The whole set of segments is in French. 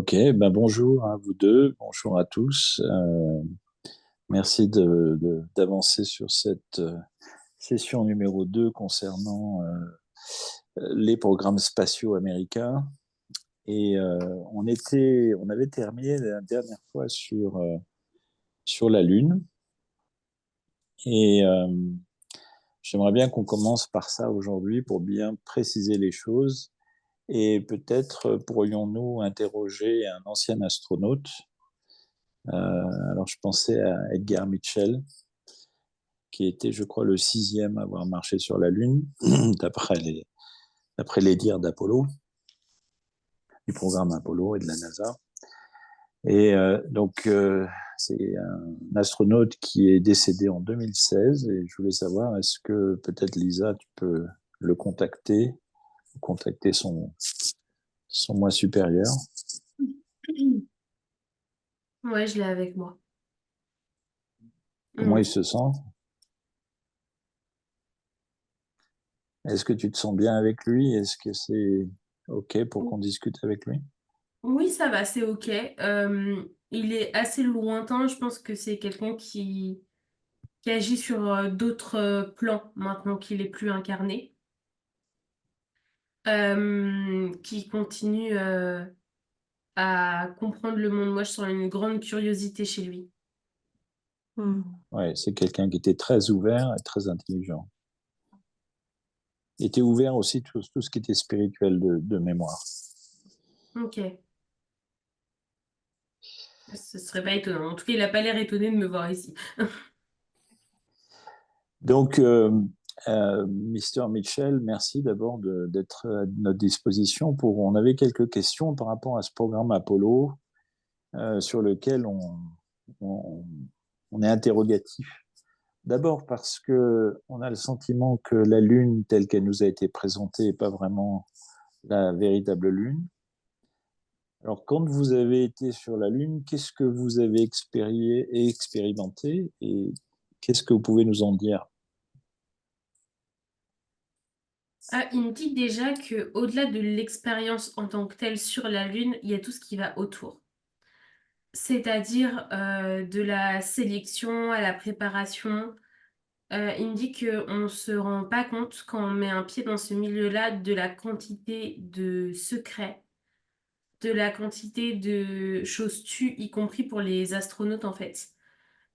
Ok, ben bonjour à vous deux, bonjour à tous. Merci d'avancer sur cette session numéro 2 concernant les programmes spatiaux américains. Et on avait terminé la dernière fois sur la Lune. Et j'aimerais bien qu'on commence par ça aujourd'hui pour bien préciser les choses. Et peut-être pourrions-nous interroger un ancien astronaute. Alors je pensais à Edgar Mitchell, qui était, je crois, le sixième à avoir marché sur la Lune, d'après les dires d'Apollo, du programme Apollo et de la NASA. Et c'est un astronaute qui est décédé en 2016. Et je voulais savoir, est-ce que peut-être Lisa, tu peux le contacter son moi supérieur. Ouais, je l'ai avec moi. Comment il Mm. se sent? Est-ce que tu te sens bien avec lui? Est-ce que c'est OK pour qu'on discute avec lui? Oui, ça va, c'est ok. Il est assez lointain. Je pense que c'est quelqu'un qui agit sur d'autres plans maintenant qu'il est plus incarné. Qui continue à comprendre le monde. Moi, je sens une grande curiosité chez lui. Hmm. Ouais, c'est quelqu'un qui était très ouvert et très intelligent. Il était ouvert aussi tout ce qui était spirituel de mémoire. Ok. Ce serait pas étonnant. En tout cas, il a pas l'air étonné de me voir ici. Donc, Mr. Mitchell, merci d'abord d'être à notre disposition. On avait quelques questions par rapport à ce programme Apollo sur lequel on, on est interrogatif. D'abord parce que on a le sentiment que la Lune telle qu'elle nous a été présentée n'est pas vraiment la véritable Lune. Alors, quand vous avez été sur la Lune, qu'est-ce que vous avez expérimenté et qu'est-ce que vous pouvez nous en dire? Ah, il me dit déjà que au-delà de l'expérience en tant que telle sur la Lune, il y a tout ce qui va autour. C'est-à-dire de la sélection à la préparation. Il me dit qu'on ne se rend pas compte quand on met un pied dans ce milieu-là de la quantité de secrets, de la quantité de choses tues, y compris pour les astronautes en fait.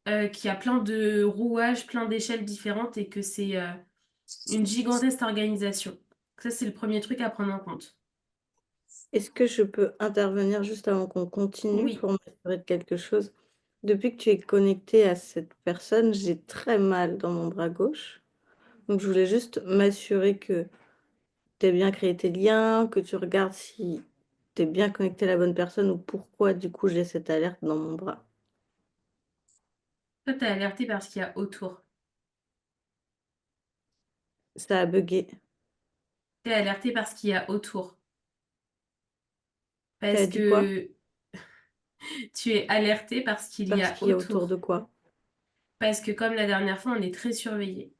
Qu'il y a plein de rouages, plein d'échelles différentes et que c'est une gigantesque organisation. Ça, c'est le premier truc à prendre en compte. Est-ce que je peux intervenir juste avant qu'on continue Oui. pour m'assurer de quelque chose? Depuis que tu es connecté à cette personne, j'ai très mal dans mon bras gauche. Donc, je voulais juste m'assurer que tu as bien créé tes liens, que tu regardes si tu es bien connecté à la bonne personne ou pourquoi, du coup, j'ai cette alerte dans mon bras. Toi, t'es alerté par ce qu'il y a autour. Ça a bugué. T'es alerté par ce qu'il y a autour. Tu as Parce dit quoi? que tu es alerté par ce qu'il y Parce a qu'il y a autour de autour. quoi? Parce que comme la dernière fois, on est très surveillé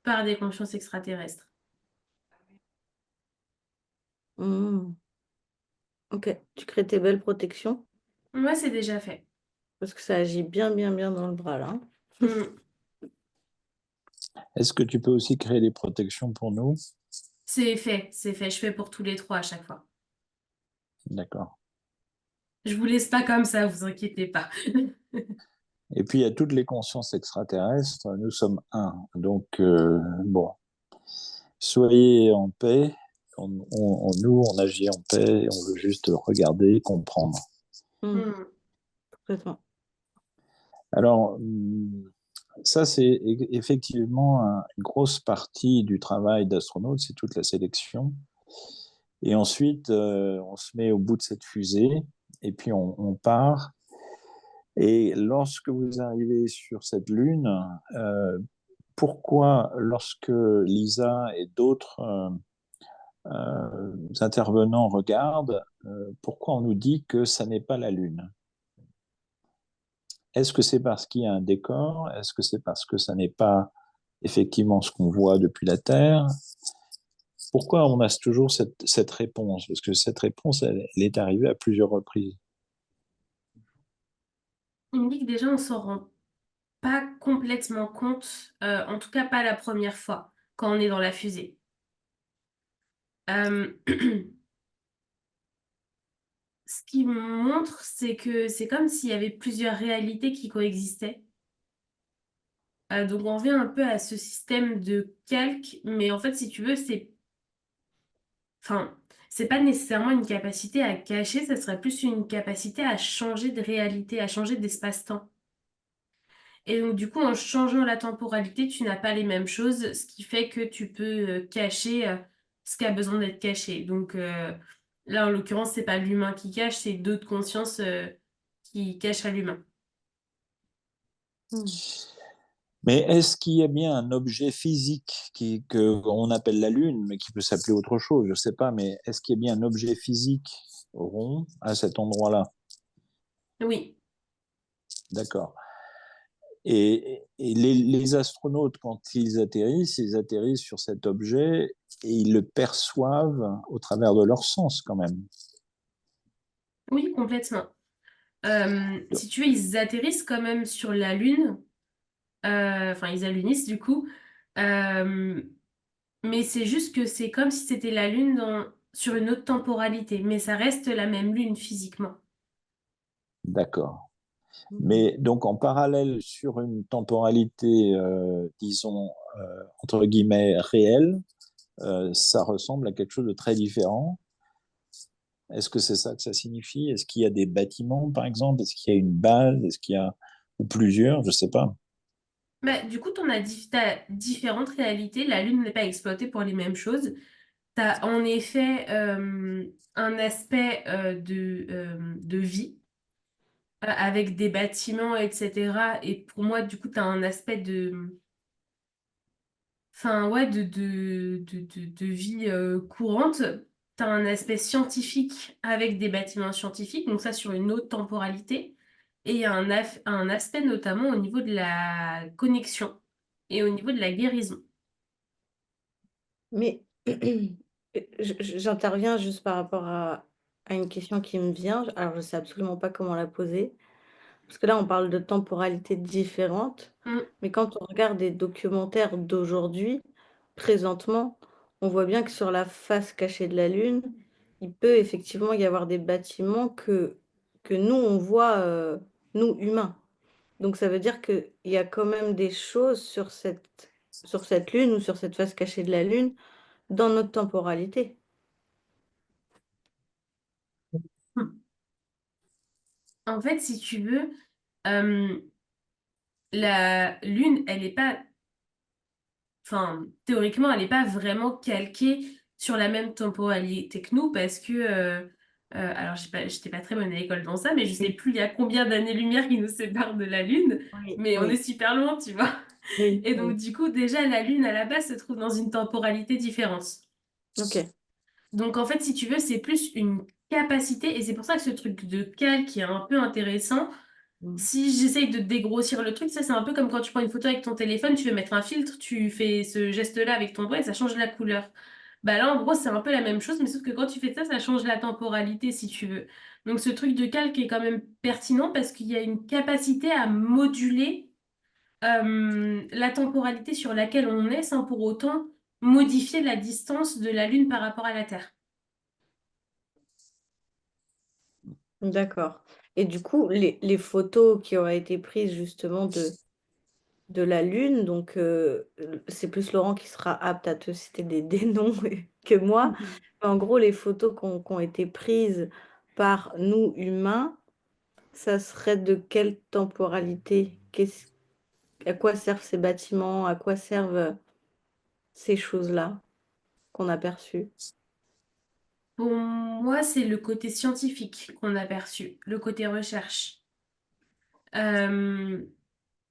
par des consciences extraterrestres. Hmm. Ok, tu crées tes belles protections Moi, c'est déjà fait. parce que ça agit bien, bien, bien dans le bras là. Mm. Est-ce que tu peux aussi créer des protections pour nous? C'est fait, c'est fait. Je fais pour tous les trois à chaque fois. D'accord. Je vous laisse pas comme ça, vous inquiétez pas. Et puis, il y a toutes les consciences extraterrestres. Nous sommes un. Donc, bon, soyez en paix. Nous, on agit en paix. On veut juste regarder, comprendre. Hmm, Mm. complètement. Alors, ça, c'est effectivement une grosse partie du travail d'astronaute, c'est toute la sélection. Et ensuite, on se met au bout de cette fusée et puis on part. Et lorsque vous arrivez sur cette lune, euh, pourquoi, lorsque Lisa et d'autres intervenants regardent, pourquoi on nous dit que ça n'est pas la lune? Est-ce que c'est parce qu'il y a un décor? Est-ce que c'est parce que ça n'est pas effectivement ce qu'on voit depuis la Terre? Pourquoi on a toujours cette réponse? Parce que cette réponse, elle est arrivée à plusieurs reprises. Il me dit que déjà, on s'en rend pas complètement compte, en tout cas pas la première fois, quand on est dans la fusée. Euh, Ce qui me montre, c'est que c'est comme s'il y avait plusieurs réalités qui coexistaient. Donc on revient un peu à ce système de calque, mais en fait, si tu veux, enfin, c'est pas nécessairement une capacité à cacher, ça serait plus une capacité à changer de réalité, à changer d'espace-temps. Et donc, du coup, en changeant la temporalité, tu n'as pas les mêmes choses, ce qui fait que tu peux cacher ce qui a besoin d'être caché. Donc, là, en l'occurrence, c'est pas l'humain qui cache, c'est d'autres consciences qui cachent à l'humain. Hmm. Mais est-ce qu'il y a bien un objet physique qu'on appelle la Lune, mais qui peut s'appeler autre chose, je ne sais pas, mais est-ce qu'il y a bien un objet physique rond à cet endroit-là? Oui, D'accord. Et les astronautes, quand ils atterrissent sur cet objet et ils le perçoivent au travers de leur sens quand même. oui, complètement. Si tu veux, ils atterrissent quand même sur la Lune, enfin, ils alunissent du coup. Euh, Mais c'est juste que c'est comme si c'était la Lune sur une autre temporalité, mais ça reste la même Lune physiquement. D'accord. Hmm. Mais donc en parallèle sur une temporalité, disons, entre guillemets, réelle, ça ressemble à quelque chose de très différent. Est-ce que c'est ça que ça signifie? Est-ce qu'il y a des bâtiments, par exemple? Est-ce qu'il y a une base? Est-ce qu'il y a ou plusieurs? Je ne sais pas. Bah, du coup, t'as différentes réalités. La Lune n'est pas exploitée pour les mêmes choses. Tu as en effet un aspect de vie avec des bâtiments, etc. Et pour moi, du coup, tu as un aspect enfin, ouais, de vie courante. Tu as un aspect scientifique avec des bâtiments scientifiques, donc ça sur une autre temporalité. Et il y a un aspect notamment au niveau de la connexion et au niveau de la guérison. Mais j'interviens juste par rapport à une question qui me vient. Alors, je ne sais absolument pas comment la poser. Parce que là, on parle de temporalités différentes. Mm. Mais quand on regarde des documentaires d'aujourd'hui, présentement, on voit bien que sur la face cachée de la Lune, il peut effectivement y avoir des bâtiments que nous, on voit, nous, humains. Donc ça veut dire qu'il y a quand même des choses sur cette Lune ou sur cette face cachée de la Lune dans notre temporalité. En fait, si tu veux, euh, la Lune, elle n'est pas, enfin, théoriquement, elle n'est pas vraiment calquée sur la même temporalité que nous parce que, alors, j'étais pas très bonne à l'école dans ça, mais je sais Oui, plus il y a combien d'années-lumière qui nous séparent de la Lune, oui, mais on est oui, super loin, tu vois. oui, Et donc, oui. du coup, déjà, la Lune, à la base, se trouve dans une temporalité différente. Ok. Donc, en fait, si tu veux, c'est plus une capacité, et c'est pour ça que ce truc de calque est un peu intéressant. Mm. Si j'essaye de dégrossir le truc, ça c'est un peu comme quand tu prends une photo avec ton téléphone, tu veux mettre un filtre, tu fais ce geste-là avec ton doigt et ça change la couleur. Bah là, en gros, c'est un peu la même chose, mais sauf que quand tu fais ça, ça change la temporalité si tu veux. Donc ce truc de calque est quand même pertinent parce qu'il y a une capacité à moduler la temporalité sur laquelle on est sans pour autant modifier la distance de la Lune par rapport à la Terre. D'accord. Et du coup, les photos qui auraient été prises justement de la Lune, donc c'est plus Laurent qui sera apte à te citer des noms que moi. Mais en gros, les photos qui ont été prises par nous humains, ça serait de quelle temporalité? À quoi servent ces bâtiments? À quoi servent ces choses-là qu'on a perçues? Pour moi, c'est le côté scientifique qu'on a perçu, le côté recherche. Euh,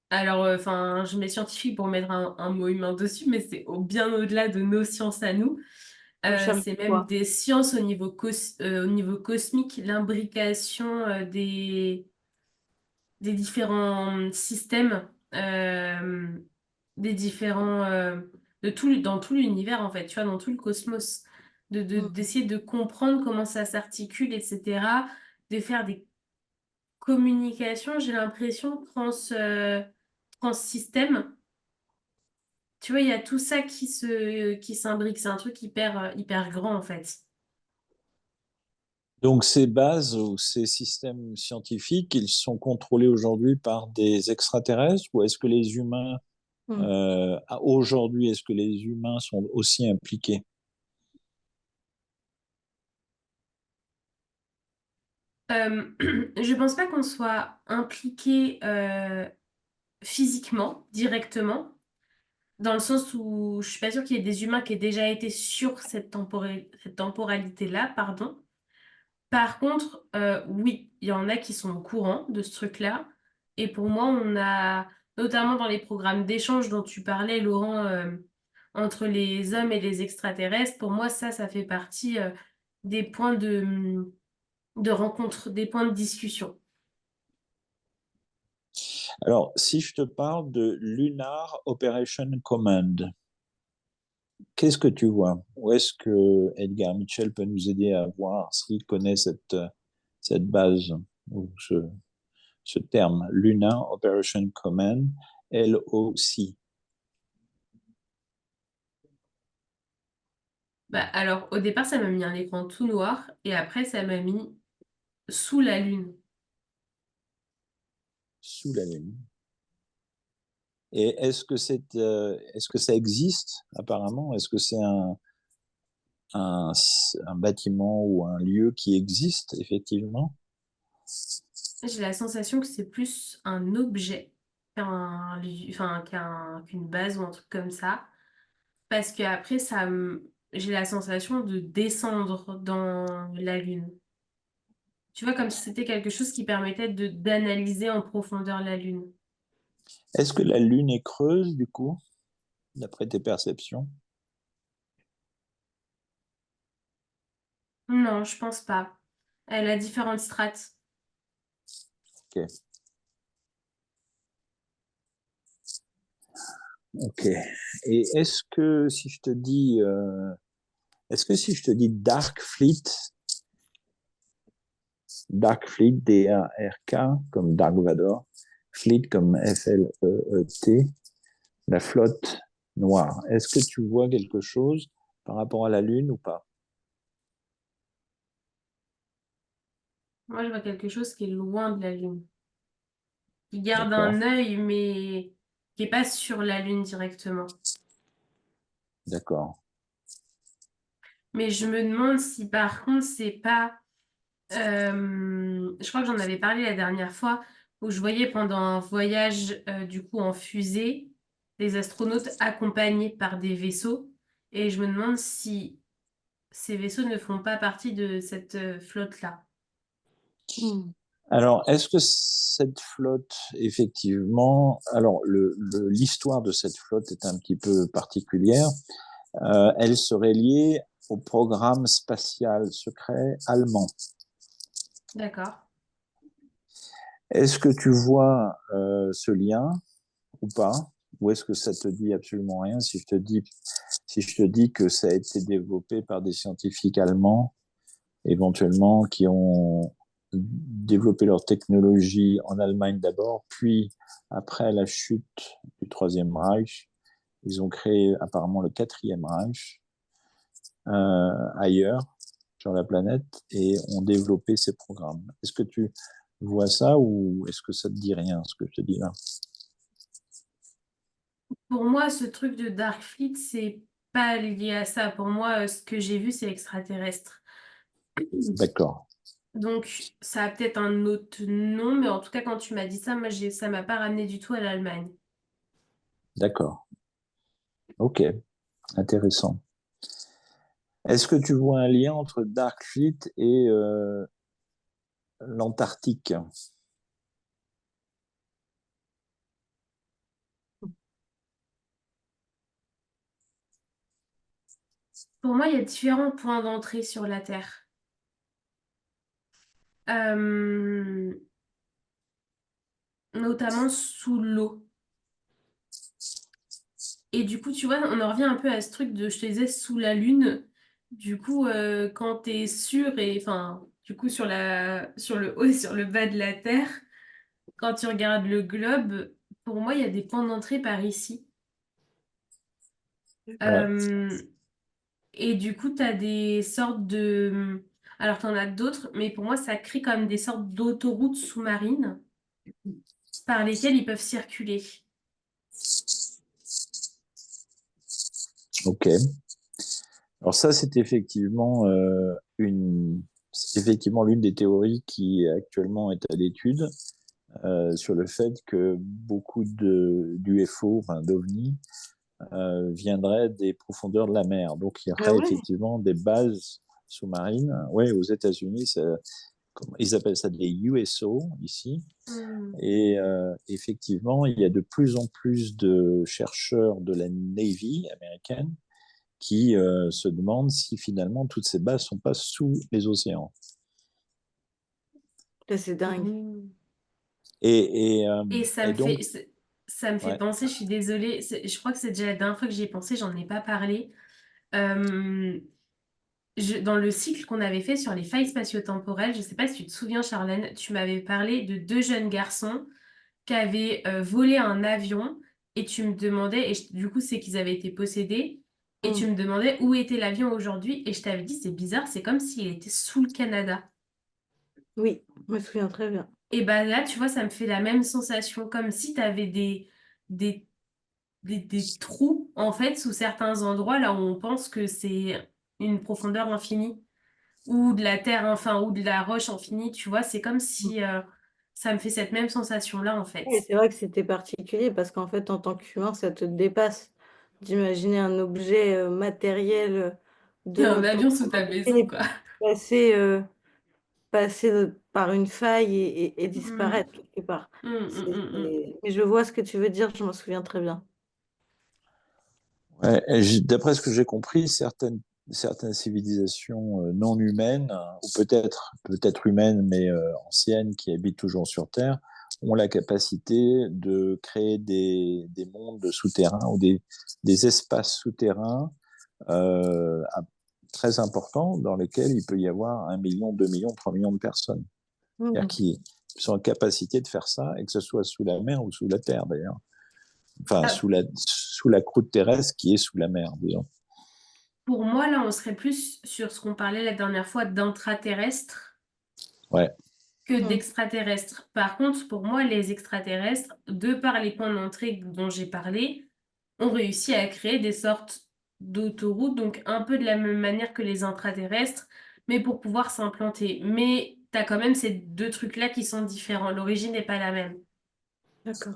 alors, enfin, je mets scientifique pour mettre un mot humain dessus, mais c'est bien au-delà de nos sciences à nous. Recherche C'est de même quoi? des sciences au niveau cosmique, l'imbrication des différents systèmes, des différents dans tout l'univers, en fait, tu vois, dans tout le cosmos. D'essayer de comprendre comment ça s'articule, etc. De faire des communications, j'ai l'impression, trans-système. Tu vois, il y a tout ça qui s'imbrique. C'est un truc hyper grand, en fait. Donc ces bases ou ces systèmes scientifiques, ils sont contrôlés aujourd'hui par des extraterrestres ou est-ce que les humains, Mm. aujourd'hui, est-ce que les humains sont aussi impliqués? Je pense pas qu'on soit impliqué physiquement, directement, dans le sens où je suis pas sûre qu'il y ait des humains qui aient déjà été sur cette temporalité-là, pardon. Par contre, oui, il y en a qui sont au courant de ce truc-là. Et pour moi, on a, notamment dans les programmes d'échange dont tu parlais, Laurent, entre les hommes et les extraterrestres, pour moi, ça fait partie des points de rencontre, des points de discussion. Alors, si je te parle de Lunar Operation Command, qu'est-ce que tu vois? Où est-ce que Edgar Mitchell peut nous aider à voir s'il connaît cette base ou ce terme, Lunar Operation Command, LOC? Bah, alors, au départ, ça m'a mis un écran tout noir et après, ça m'a mis sous la lune. Sous la Lune. Et est-ce que ça existe apparemment? Est-ce que c'est un bâtiment ou un lieu qui existe effectivement? J'ai la sensation que c'est plus un objet qu'une base ou un truc comme ça. Parce que après, j'ai la sensation de descendre dans la lune. Tu vois, comme si c'était quelque chose qui permettait d'analyser en profondeur la lune. Est-ce que la Lune est creuse du coup, d'après tes perceptions? Non, je pense pas. Elle a différentes strates. Ok. Ok. Et est-ce que si je te dis Dark Fleet, D-A-R-K, comme Dark Vador, Fleet comme F-L-E-E-T, la flotte noire, est-ce que tu vois quelque chose par rapport à la Lune ou pas? Moi, je vois quelque chose qui est loin de la lune. Qui garde D'accord, un œil, mais qui est pas sur la lune directement. d'accord. Mais je me demande si par contre, c'est pas. Je crois que j'en avais parlé la dernière fois, où je voyais pendant un voyage du coup en fusée des astronautes accompagnés par des vaisseaux. Et je me demande si ces vaisseaux ne font pas partie de cette flotte-là. Mm. Alors, est-ce que cette flotte, effectivement, alors l'histoire de cette flotte est un petit peu particulière. Elle serait liée au programme spatial secret allemand. D'accord. Est-ce que tu vois ce lien ou pas? Ou est-ce que ça te dit absolument rien si je te dis que ça a été développé par des scientifiques allemands, éventuellement, qui ont développé leur technologie en Allemagne d'abord, puis après la chute du Troisième Reich, ils ont créé apparemment le Quatrième Reich ailleurs sur la planète et ont développé ces programmes. Est-ce que tu vois ça ou est-ce que ça te dit rien, ce que je te dis là? Pour moi, ce truc de Dark Fleet, c'est pas lié à ça. Pour moi, ce que j'ai vu, c'est extraterrestre. D'accord, Donc, ça a peut-être un autre nom, mais en tout cas, quand tu m'as dit ça, moi, ça m'a pas ramené du tout à l'Allemagne. d'accord. Ok, intéressant. Est-ce que tu vois un lien entre Dark Fleet et l'Antarctique? Pour moi, il y a différents points d'entrée sur la Terre. Euh, Notamment sous l'eau. Et du coup, tu vois, on en revient un peu à ce truc de, je te disais, sous la lune. Du coup, quand t'es sûr et, enfin, du coup, sur le haut et sur le bas de la Terre, quand tu regardes le globe, pour moi, il y a des points d'entrée par ici. Ouais, Euh, et du coup, t'as des sortes de... Alors, t'en as d'autres, mais pour moi, ça crée quand même des sortes d'autoroutes sous-marines par lesquelles ils peuvent circuler. ok. Alors ça, c'est effectivement l'une des théories qui actuellement est à l'étude sur le fait que beaucoup d'UFO, enfin d'OVNI, viendraient des profondeurs de la mer. Donc il y Ah aurait ouais? effectivement des bases sous-marines. Ouais, aux États-Unis, ils appellent ça des USO ici. Hmm. Et effectivement, il y a de plus en plus de chercheurs de la Navy américaine qui se demandent si finalement toutes ces bases ne sont pas sous les océans. Là, c'est dingue. Hmm. Et, Et ça et me donc, fait, ça me fait ouais, penser, je suis désolée, je crois que c'est déjà la dernière fois que j'y ai pensé, j'en ai pas parlé. Euh, dans le cycle qu'on avait fait sur les failles spatio-temporelles, je sais pas si tu te souviens, Charlène, tu m'avais parlé de deux jeunes garçons qui avaient volé un avion et tu me demandais, du coup c'est qu'ils avaient été possédés, et tu Mm. me demandais où était l'avion aujourd'hui et je t'avais dit c'est bizarre, c'est comme s'il était sous le Canada. Oui, je me souviens très bien. Et bah là, tu vois, ça me fait la même sensation, comme si tu avais des, des trous, en fait, sous certains endroits, là où on pense que c'est une profondeur infinie, ou de la terre, enfin, ou de la roche infinie, tu vois, c'est comme Mm. si ça me fait cette même sensation-là, en Et fait. c'est vrai que c'était particulier parce qu'en fait, en tant qu'humain, ça te dépasse d'imaginer un objet matériel Il y de a un notre temps avion sous ta maison, et quoi. passer, passer par une faille et Mm, disparaître quelque part. mm, mm, mm, mm. Mais je vois ce que tu veux dire, je m'en souviens très bien. ouais, d'après ce que j'ai compris, certaines civilisations non humaines, ou peut-être humaines, mais anciennes, qui habitent toujours sur Terre, ont la capacité de créer des mondes souterrains ou des espaces souterrains euh, très importants dans lesquels il peut y avoir 1 million, 2 millions, 3 millions de personnes. C'est-à-dire Mm. qui sont en capacité de faire ça, et que ce soit sous la mer ou sous la terre d'ailleurs. Enfin, Ah, sous la croûte terrestre qui est sous la mer, disons. pour moi, là, on serait plus sur ce qu'on parlait la dernière fois d'intraterrestre Ouais, que Mm. d'extraterrestres. Par contre, pour moi, les extraterrestres, de par les points d'entrée dont j'ai parlé, ont réussi à créer des sortes d'autoroutes, donc un peu de la même manière que les intraterrestres, mais pour pouvoir s'implanter. Mais t'as quand même ces deux trucs-là qui sont différents. L'origine n'est pas la même. D'accord.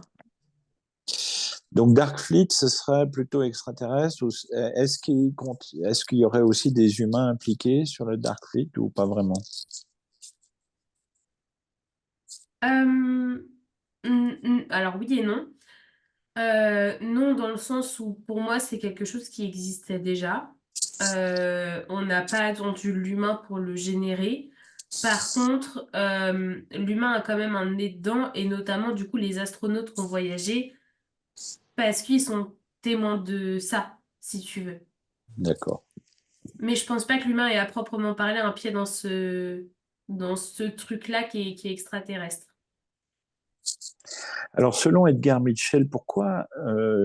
donc Dark Fleet, ce serait plutôt extraterrestre ou est-ce qu'il y aurait aussi des humains impliqués sur le Dark Fleet ou pas vraiment? Alors oui et non. Non, dans le sens où pour moi c'est quelque chose qui existait déjà. On n'a pas attendu l'humain pour le générer. Par contre, l'humain a quand même un nez dedans et notamment du coup les astronautes qui ont voyagé parce qu'ils sont témoins de ça, si tu veux. D'accord. Mais je pense pas que l'humain ait à proprement parler un pied dans ce truc-là qui est extraterrestre. Alors, selon Edgar Mitchell, pourquoi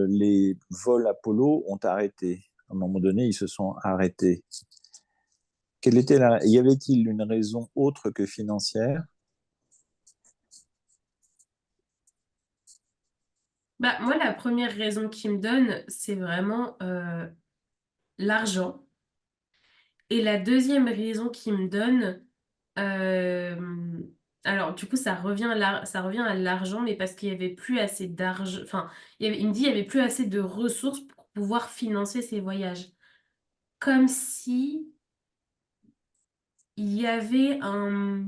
les vols Apollo ont arrêté? À un moment donné, ils se sont arrêtés. Y avait-il une raison autre que financière? Bah, moi, la première raison qu'il me donne, c'est vraiment l'argent. Et la deuxième raison qu'il me donne, euh, alors du coup, ça revient à l'argent, mais parce qu'il y avait plus assez d'argent, enfin, il me dit qu'il y avait plus assez de ressources pour pouvoir financer ses voyages. Comme si il y avait enfin,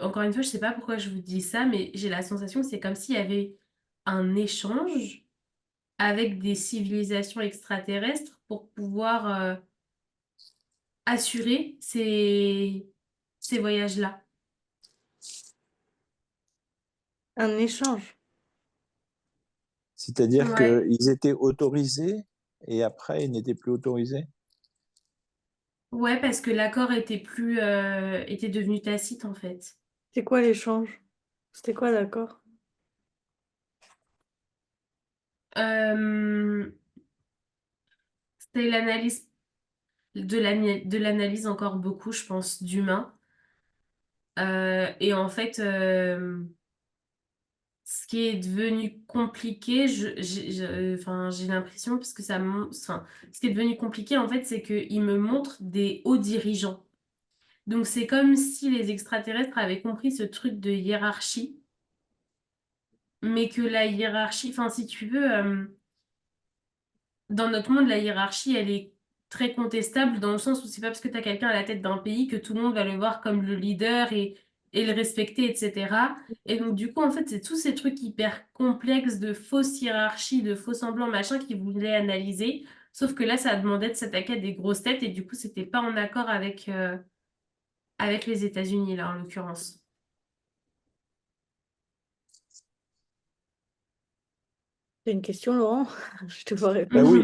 encore une fois, je sais pas pourquoi je vous dis ça, mais j'ai la sensation que c'est comme s'il y avait un échange avec des civilisations extraterrestres pour pouvoir assurer ces voyages-là. Un échange. C'est-à-dire Ouais, qu'ils étaient autorisés et après, ils n'étaient plus autorisés? ouais, parce que l'accord était devenu tacite en fait. C'est quoi l'échange? C'était quoi d'accord? Euh, C'était de l'analyse encore beaucoup, je pense, d'humain. Et en fait, ce qui est devenu compliqué, enfin, j'ai l'impression, parce que enfin, ce qui est devenu compliqué, en fait, c'est qu'ils me montrent des hauts dirigeants. Donc, c'est comme si les extraterrestres avaient compris ce truc de hiérarchie, mais que la hiérarchie, enfin, si tu veux, dans notre monde, la hiérarchie, elle est très contestable dans le sens où c'est pas parce que tu as quelqu'un à la tête d'un pays que tout le monde va le voir comme le leader et le respecter, etc. Et donc, du coup, en fait, c'est tous ces trucs hyper complexes de fausses hiérarchies, de faux semblants, machin, qu'ils voulaient analyser. Sauf que là, ça demandait de s'attaquer à des grosses têtes et du coup, c'était pas en accord avec les États-Unis, là, en l'occurrence. C'est une question, Laurent? Je te vois Ben répondre. oui,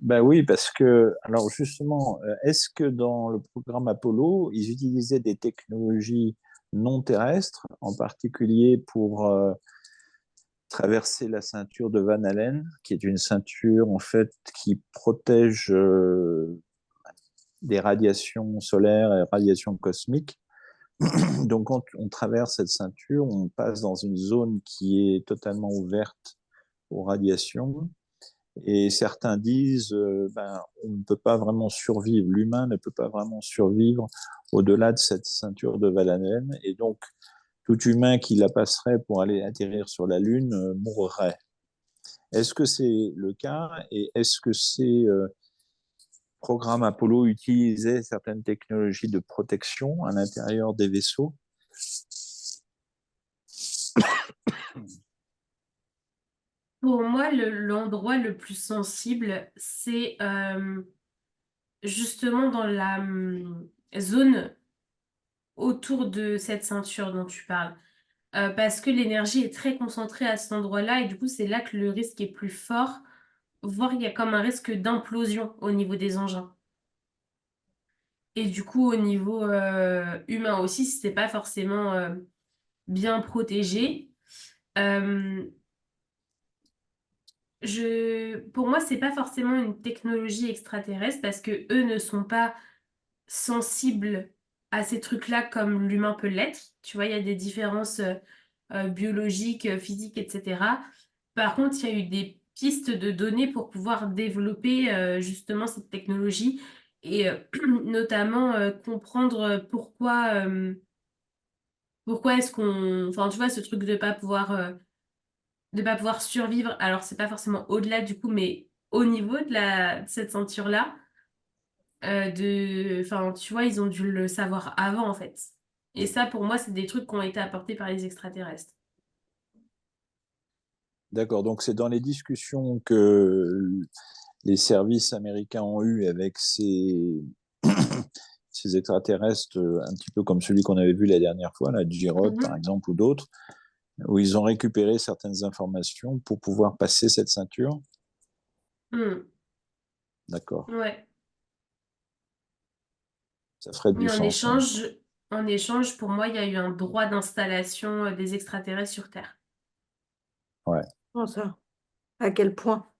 ben oui, parce que, alors justement, est-ce que dans le programme Apollo, ils utilisaient des technologies non terrestres, en particulier pour traverser la ceinture de Van Allen, qui est une ceinture en fait qui protège des radiations solaires et radiations cosmiques. Donc quand on traverse cette ceinture, on passe dans une zone qui est totalement ouverte aux radiations. Et certains disent, on ne peut pas vraiment survivre, l'humain ne peut pas vraiment survivre au-delà de cette ceinture de Van Allen. Et donc, tout humain qui la passerait pour aller atterrir sur la Lune mourrait. Est-ce que c'est le cas et est-ce que ces programmes Apollo utilisaient certaines technologies de protection à l'intérieur des vaisseaux? Pour moi, l'endroit le plus sensible, c'est justement dans la zone autour de cette ceinture dont tu parles. Parce que l'énergie est très concentrée à cet endroit-là et du coup, c'est là que le risque est plus fort, voire il y a comme un risque d'implosion au niveau des engins. Et du coup, au niveau humain aussi, si c'est pas forcément bien protégé. Euh, pour moi, c'est pas forcément une technologie extraterrestre parce que eux ne sont pas sensibles à ces trucs-là comme l'humain peut l'être. Tu vois, il y a des différences biologiques, physiques, etc. Par contre, il y a eu des pistes de données pour pouvoir développer justement cette technologie et notamment comprendre pourquoi est-ce qu'on... Enfin, tu vois, ce truc de pas pouvoir survivre. Alors, c'est pas forcément au-delà du coup, mais au niveau de cette ceinture-là. Enfin, tu vois, ils ont dû le savoir avant, en fait. Et ça, pour moi, c'est des trucs qui ont été apportés par les extraterrestres. D'accord, donc c'est dans les discussions que les services américains ont eues avec ces extraterrestres, un petit peu comme celui qu'on avait vu la dernière fois, la J-Rod par Mhm. exemple, ou d'autres, où ils ont récupéré certaines informations pour pouvoir passer cette ceinture. Hmm. D'accord, Ouais. ça ferait Mais du sens, ouais. en échange, pour moi, il y a eu un droit d'installation des extraterrestres sur Terre. Ouais. Comment ça? À quel point?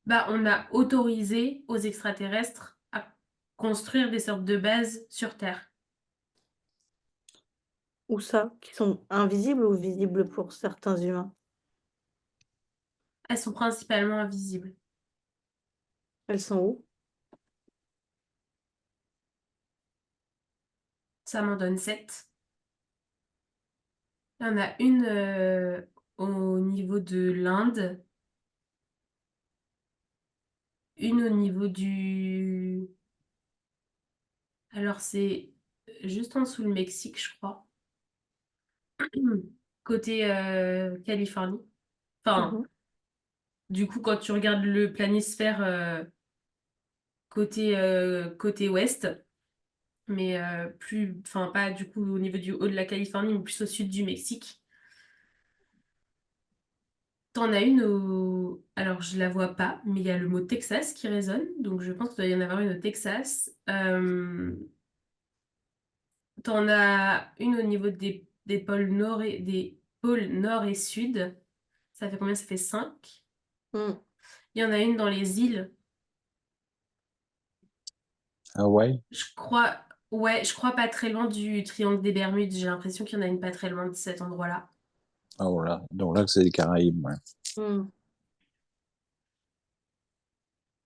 Bah, on a autorisé aux extraterrestres à construire des sortes de bases sur Terre. Où ça? Qui sont invisibles ou visibles pour certains humains? Elles sont principalement invisibles. Elles sont où? Ça m'en donne 7. Il y en a une au niveau de l'Inde, une au niveau du... Alors c'est juste en dessous le Mexique, je crois, côté Californie. Enfin, Mhm. du coup, quand tu regardes le planisphère côté ouest, mais enfin pas du coup au niveau du haut de la Californie, mais plus au sud du Mexique. T'en as une au... Alors, je la vois pas, mais il y a le mot Texas qui résonne. Donc, je pense qu'il doit y en avoir une au Texas. T'en as une au niveau des pôles nord des pôles nord et sud. Ça fait combien? Ça fait 5. Hmm. Il y en a une dans les îles. Hawaï? Je crois... Ouais, je crois pas très loin du triangle des Bermudes. J'ai l'impression qu'il y en a une pas très loin de cet endroit-là. Ah, voilà. Donc là, c'est les Caraïbes. Ouais. Hmm.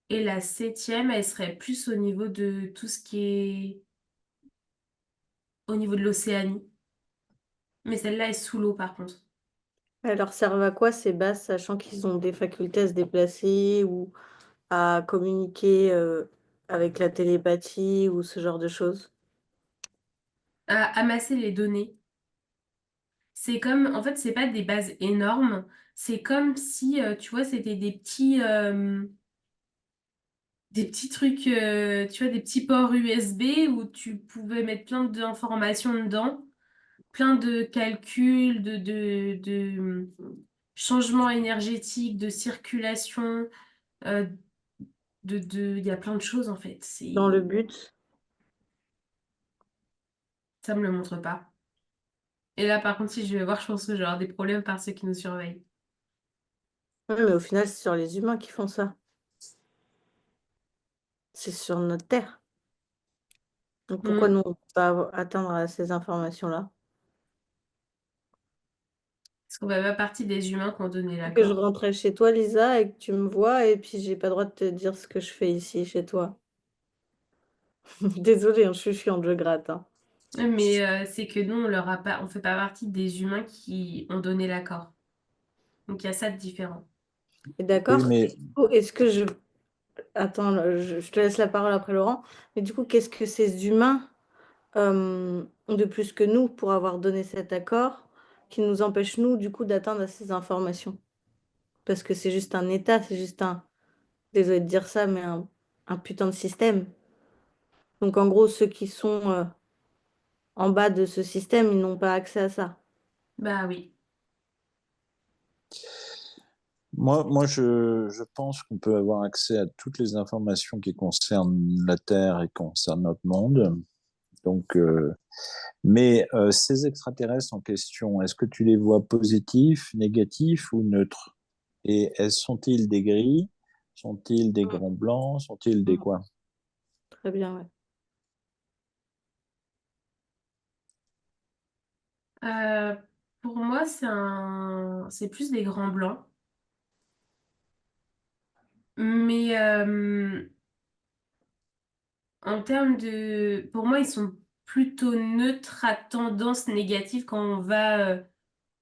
Et la septième, elle serait plus au niveau de tout ce qui est au niveau de l'Océanie. Mais celle-là est sous l'eau par contre. Elles leur servent à quoi ces bases, sachant qu'ils ont des facultés à se déplacer ou à communiquer avec la télépathie ou ce genre de choses? À amasser les données. C'est comme, en fait, c'est pas des bases énormes. C'est comme si, tu vois, c'était des petits trucs, tu vois, des petits ports USB où tu pouvais mettre plein d'informations dedans, plein de calculs, de changements énergétiques, de circulation, euh, il y a plein de choses en fait. Dans le but? Ça me le montre pas. Et là, par contre, si je vais voir, je pense que je vais avoir des problèmes par ceux qui nous surveillent. Oui, mais au final, c'est sur les humains qui font ça. C'est sur notre Terre. Donc pourquoi Hmm. nous, on ne peut pas atteindre à ces informations-là? Parce qu'on fait pas partie des humains qui ont donné Que je l'accord. rentrais chez toi, Lisa, et que tu me vois, et puis j'ai pas le droit de te dire ce que je fais ici, chez toi. Désolée, hein, je suis chiante, je gratte, hein. Mais c'est que nous, on leur a pas, on fait pas partie des humains qui ont donné l'accord. Donc il y a ça de différent. Et Oui, d'accord? mais Est-ce que je... Attends, là, je te laisse la parole après Laurent. Mais du coup, qu'est-ce que ces humains ont de plus que nous pour avoir donné cet accord qui nous empêche, nous, du coup, d'atteindre à ces informations? Parce que c'est juste un état, c'est juste un... Désolée de dire ça, mais un putain de système. Donc en gros, ceux qui sont en bas de ce système, ils n'ont pas accès à ça. Bah oui. moi, je pense qu'on peut avoir accès à toutes les informations qui concernent la Terre et concernent notre monde. Donc, mais ces extraterrestres en question, est-ce que tu les vois positifs, négatifs ou neutres? Et sont-ils des gris? Sont-ils des Mm, grands blancs? Sont-ils des mm. quoi? Très bien, ouais. Euh, pour moi, c'est plus des grands blancs. Mais en termes de... Pour moi, ils sont plutôt neutres à tendance négative quand on va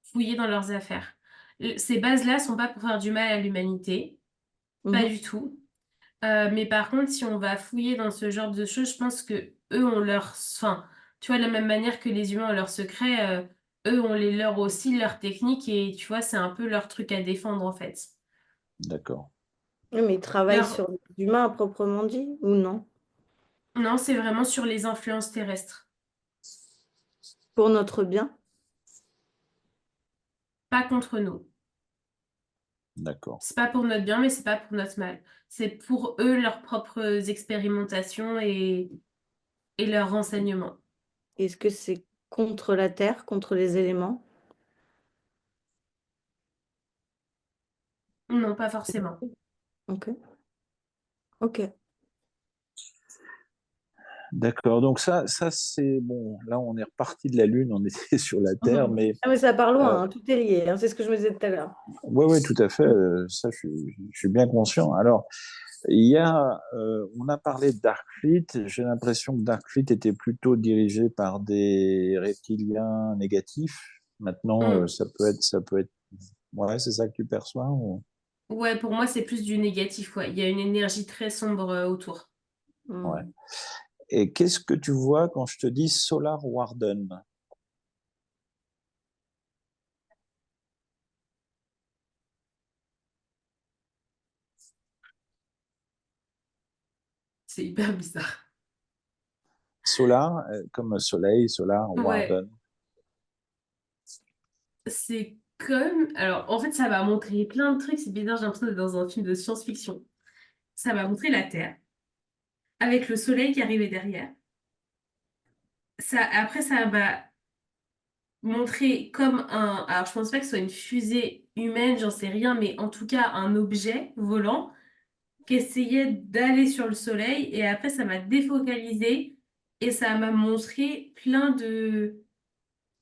fouiller dans leurs affaires. Ces bases-là sont pas pour faire du mal à l'humanité, pas Mhm. du tout. Mais par contre, si on va fouiller dans ce genre de choses, je pense que eux ont leur... Enfin, tu vois, de la même manière que les humains ont leurs secrets, eux ont les leurs aussi, leurs techniques, et tu vois, c'est un peu leur truc à défendre en fait. D'accord. Oui, mais ils travaillent Leur... sur les humains à proprement dit, ou non? Non, c'est vraiment sur les influences terrestres. Pour notre bien? Pas contre nous. D'accord. C'est pas pour notre bien, mais c'est pas pour notre mal. C'est pour eux leurs propres expérimentations et leurs renseignements. Est-ce que c'est contre la Terre, contre les éléments? Non, pas forcément. Ok, ok. D'accord. Donc ça c'est bon. Là, on est reparti de la Lune, on était sur la Terre, Mhm. mais Ah, mais ça part euh, loin, hein, tout est lié, hein, c'est ce que je me disais tout à l'heure. ouais, ouais, tout à fait. Ça, je suis bien conscient. Alors, on a parlé de Darkfleet. J'ai l'impression que Darkfleet était plutôt dirigé par des reptiliens négatifs. Maintenant, Hmm. ça peut être. Ouais, c'est ça que tu perçois ou... Ouais, pour moi, c'est plus du négatif, ouais. Il y a une énergie très sombre autour. Ouais. Hmm. Et qu'est-ce que tu vois quand je te dis Solar Warden? C'est hyper bizarre. Solar, comme soleil, Solar Ouais, Warden. c'est Alors, en fait, ça m'a montré plein de trucs. C'est bizarre, j'ai l'impression d'être dans un film de science-fiction. Ça m'a montré la Terre, avec le soleil qui arrivait derrière. Après, ça m'a montré comme un... Alors, je pense pas que ce soit une fusée humaine, j'en sais rien, mais en tout cas, un objet volant qui essayait d'aller sur le soleil. Et après, ça m'a défocalisé et ça m'a montré plein de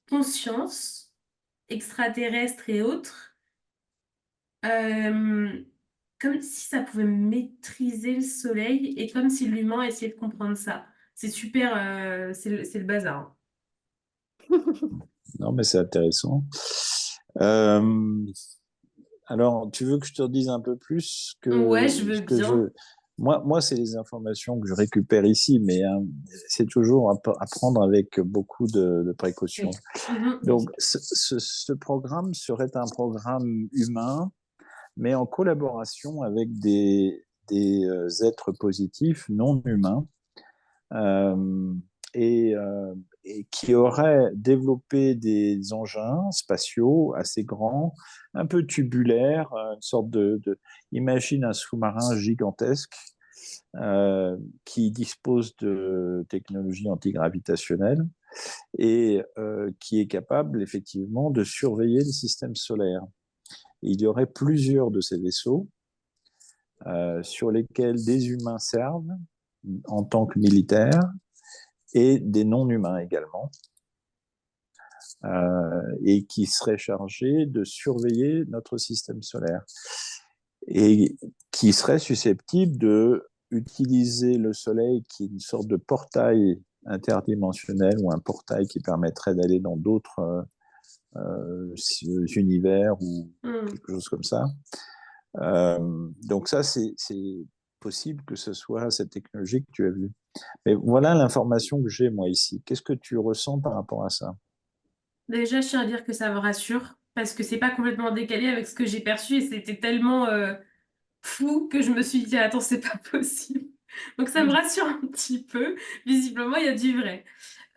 consciences extraterrestres et autres. Euh, Comme si ça pouvait maîtriser le soleil et comme si l'humain essayait de comprendre ça. C'est super, c'est le bazar, hein. Non, mais c'est intéressant. Euh, alors, tu veux que je te redise un peu plus Ouais, que je veux ce que je... bien. Moi, c'est les informations que je récupère ici, mais c'est toujours à prendre avec beaucoup de précautions. Oui. Mhm. Donc, ce programme serait un programme humain, mais en collaboration avec des êtres positifs non humains, euh, et, euh, et qui auraient développé des engins spatiaux assez grands, un peu tubulaires, une sorte imagine un sous-marin gigantesque qui dispose de technologies antigravitationnelles et qui est capable effectivement de surveiller le système solaire. Et il y aurait plusieurs de ces vaisseaux sur lesquels des humains servent en tant que militaires et des non-humains également, et qui seraient chargés de surveiller notre système solaire et qui seraient susceptibles de utiliser le Soleil, qui est une sorte de portail interdimensionnel ou un portail qui permettrait d'aller dans d'autres univers ou Mhm. quelque chose comme ça. Donc ça, c'est possible que ce soit cette technologie que tu as vue. Mais voilà l'information que j'ai moi ici. Qu'est-ce que tu ressens par rapport à ça? Déjà, je tiens à dire que ça me rassure parce que c'est pas complètement décalé avec ce que j'ai perçu et c'était tellement fou que je me suis dit, attends, c'est pas possible. Donc ça me rassure un petit peu. Visiblement, il y a du vrai.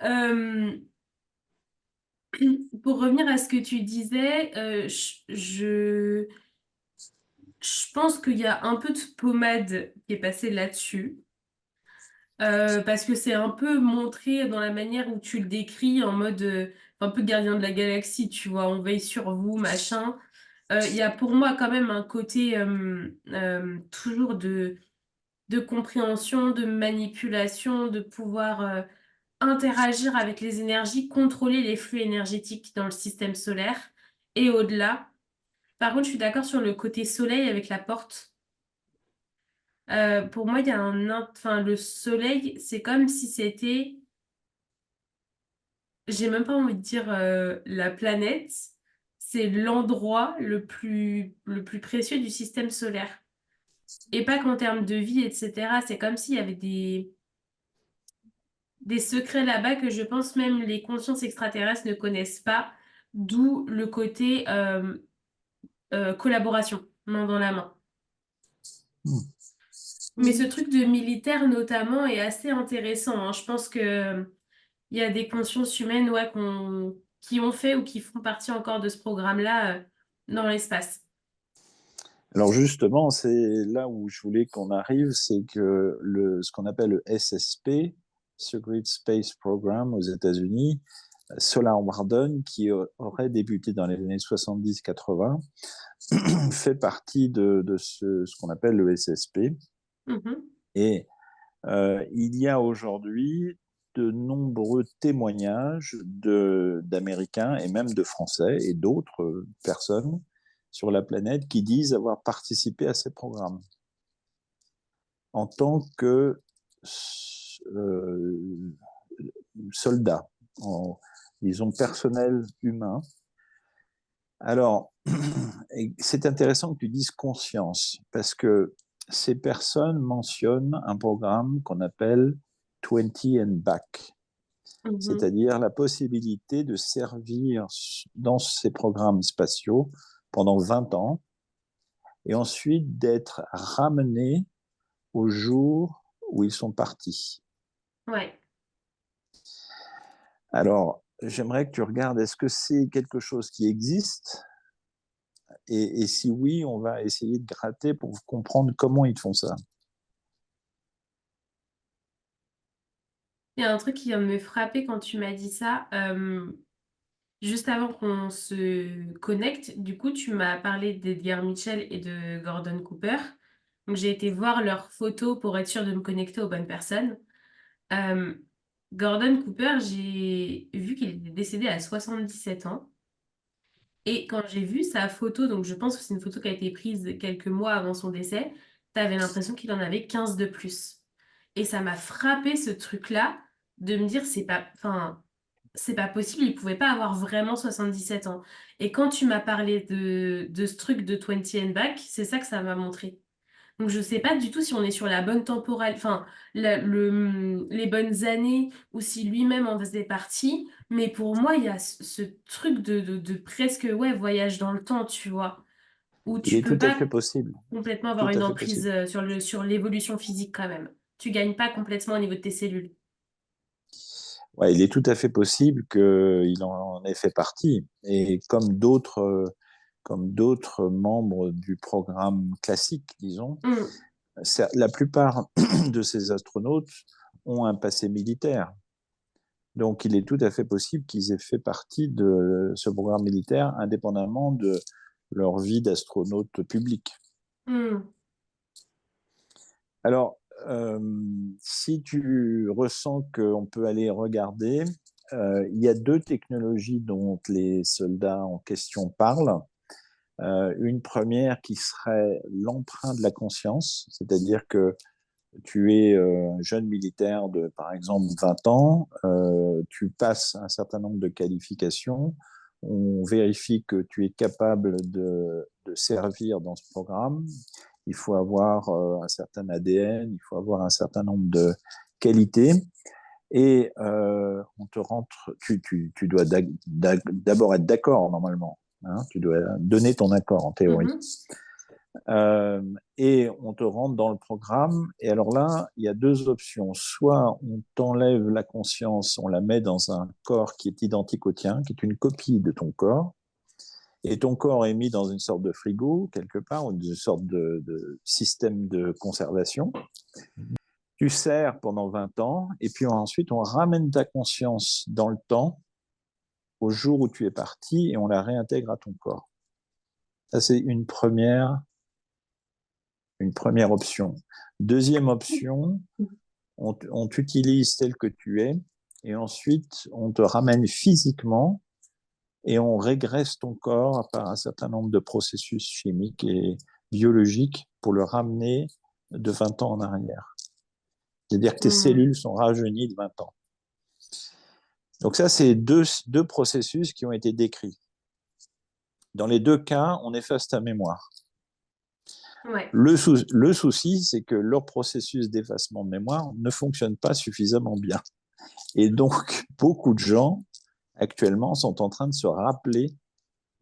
Euh, pour revenir à ce que tu disais, je pense qu'il y a un peu de pommade qui est passée là-dessus. Parce que c'est un peu montré dans la manière où tu le décris en mode un peu gardien de la galaxie, tu vois, on veille sur vous, machin. Il y a pour moi quand même un côté toujours de compréhension, de manipulation, de pouvoir interagir avec les énergies, contrôler les flux énergétiques dans le système solaire et au-delà. Par contre, je suis d'accord sur le côté soleil avec la porte. Pour moi, il y a enfin, le soleil, c'est comme si c'était, j'ai même pas envie de dire la planète, c'est l'endroit le plus précieux du système solaire. Et pas qu'en termes de vie, etc. C'est comme s'il y avait des secrets là-bas que je pense même les consciences extraterrestres ne connaissent pas, d'où le côté collaboration, main dans la main. Mais ce truc de militaire notamment est assez intéressant, hein. Je pense que il y a des consciences humaines ouais, qui ont fait ou qui font partie encore de ce programme-là dans l'espace. Alors justement, c'est là où je voulais qu'on arrive, c'est que ce qu'on appelle le SSP, Secret Space Program aux États-Unis, Solar Warden, qui aurait débuté dans les années 70-80, fait partie de ce qu'on appelle le SSP. Mhm. Et il y a aujourd'hui de nombreux témoignages d'Américains et même de Français et d'autres personnes sur la planète qui disent avoir participé à ces programmes en tant que euh, soldats, disons personnel humain. Alors, c'est intéressant que tu dises conscience, parce que ces personnes mentionnent un programme qu'on appelle 20 and Back, Mhm. c'est-à-dire la possibilité de servir dans ces programmes spatiaux pendant 20 ans et ensuite d'être ramenés au jour où ils sont partis. Ouais. Alors, j'aimerais que tu regardes, est-ce que c'est quelque chose qui existe et si oui, on va essayer de gratter pour comprendre comment ils font ça. Il y a un truc qui vient de me frapper quand tu m'as dit ça. Juste avant qu'on se connecte, du coup, tu m'as parlé d'Edgar Mitchell et de Gordon Cooper. Donc, j'ai été voir leurs photos pour être sûre de me connecter aux bonnes personnes. Euh, Gordon Cooper, j'ai vu qu'il était décédé à 77 ans. Et quand j'ai vu sa photo, donc je pense que c'est une photo qui a été prise quelques mois avant son décès, t'avais l'impression qu'il en avait 15 de plus. Et ça m'a frappé ce truc-là de me dire, enfin, c'est pas possible, il pouvait pas avoir vraiment 77 ans. Et quand tu m'as parlé de ce truc de 20 and back, c'est ça que ça m'a montré. Donc je sais pas du tout si on est sur la bonne temporelle, enfin les bonnes années ou si lui-même en faisait partie. Mais pour moi, il y a ce truc de presque ouais, voyage dans le temps, tu vois, où Il tu est tout peux à pas fait possible. complètement avoir Tout une à fait emprise possible. sur l'évolution physique quand même. Tu gagnes pas complètement au niveau de tes cellules. Ouais, il est tout à fait possible qu'il en ait fait partie. Et comme d'autres membres du programme classique, disons, Hum, la plupart de ces astronautes ont un passé militaire. Donc, il est tout à fait possible qu'ils aient fait partie de ce programme militaire, indépendamment de leur vie d'astronaute public. hum, Alors, euh, si tu ressens qu'on peut aller regarder, il y a deux technologies dont les soldats en question parlent. Une première qui serait l'emprunt de la conscience, c'est-à-dire que tu es jeune militaire de, par exemple, 20 ans, tu passes un certain nombre de qualifications, on vérifie que tu es capable de servir dans ce programme, il faut avoir un certain ADN, il faut avoir un certain nombre de qualités, et on te rentre, tu dois d'abord être d'accord normalement, hein, tu dois donner ton accord en théorie. mhm, Et on te rentre dans le programme. Et alors là, il y a deux options. Soit on t'enlève la conscience, on la met dans un corps qui est identique au tien, qui est une copie de ton corps. Et ton corps est mis dans une sorte de frigo, quelque part, ou une sorte de système de conservation. Tu sers pendant 20 ans, et puis ensuite on ramène ta conscience dans le temps, au jour où tu es parti, et on la réintègre à ton corps. Ça, c'est une première option. Deuxième option, on t'utilise tel que tu es, et ensuite on te ramène physiquement et on régresse ton corps par un certain nombre de processus chimiques et biologiques pour le ramener de 20 ans en arrière. C'est-à-dire que tes hum. cellules sont rajeunies de 20 ans. Donc ça, c'est deux processus qui ont été décrits. Dans les deux cas, on efface ta mémoire. Ouais. Le souci, c'est que leur processus d'effacement de mémoire ne fonctionne pas suffisamment bien. Et donc, beaucoup de gens, actuellement, sont en train de se rappeler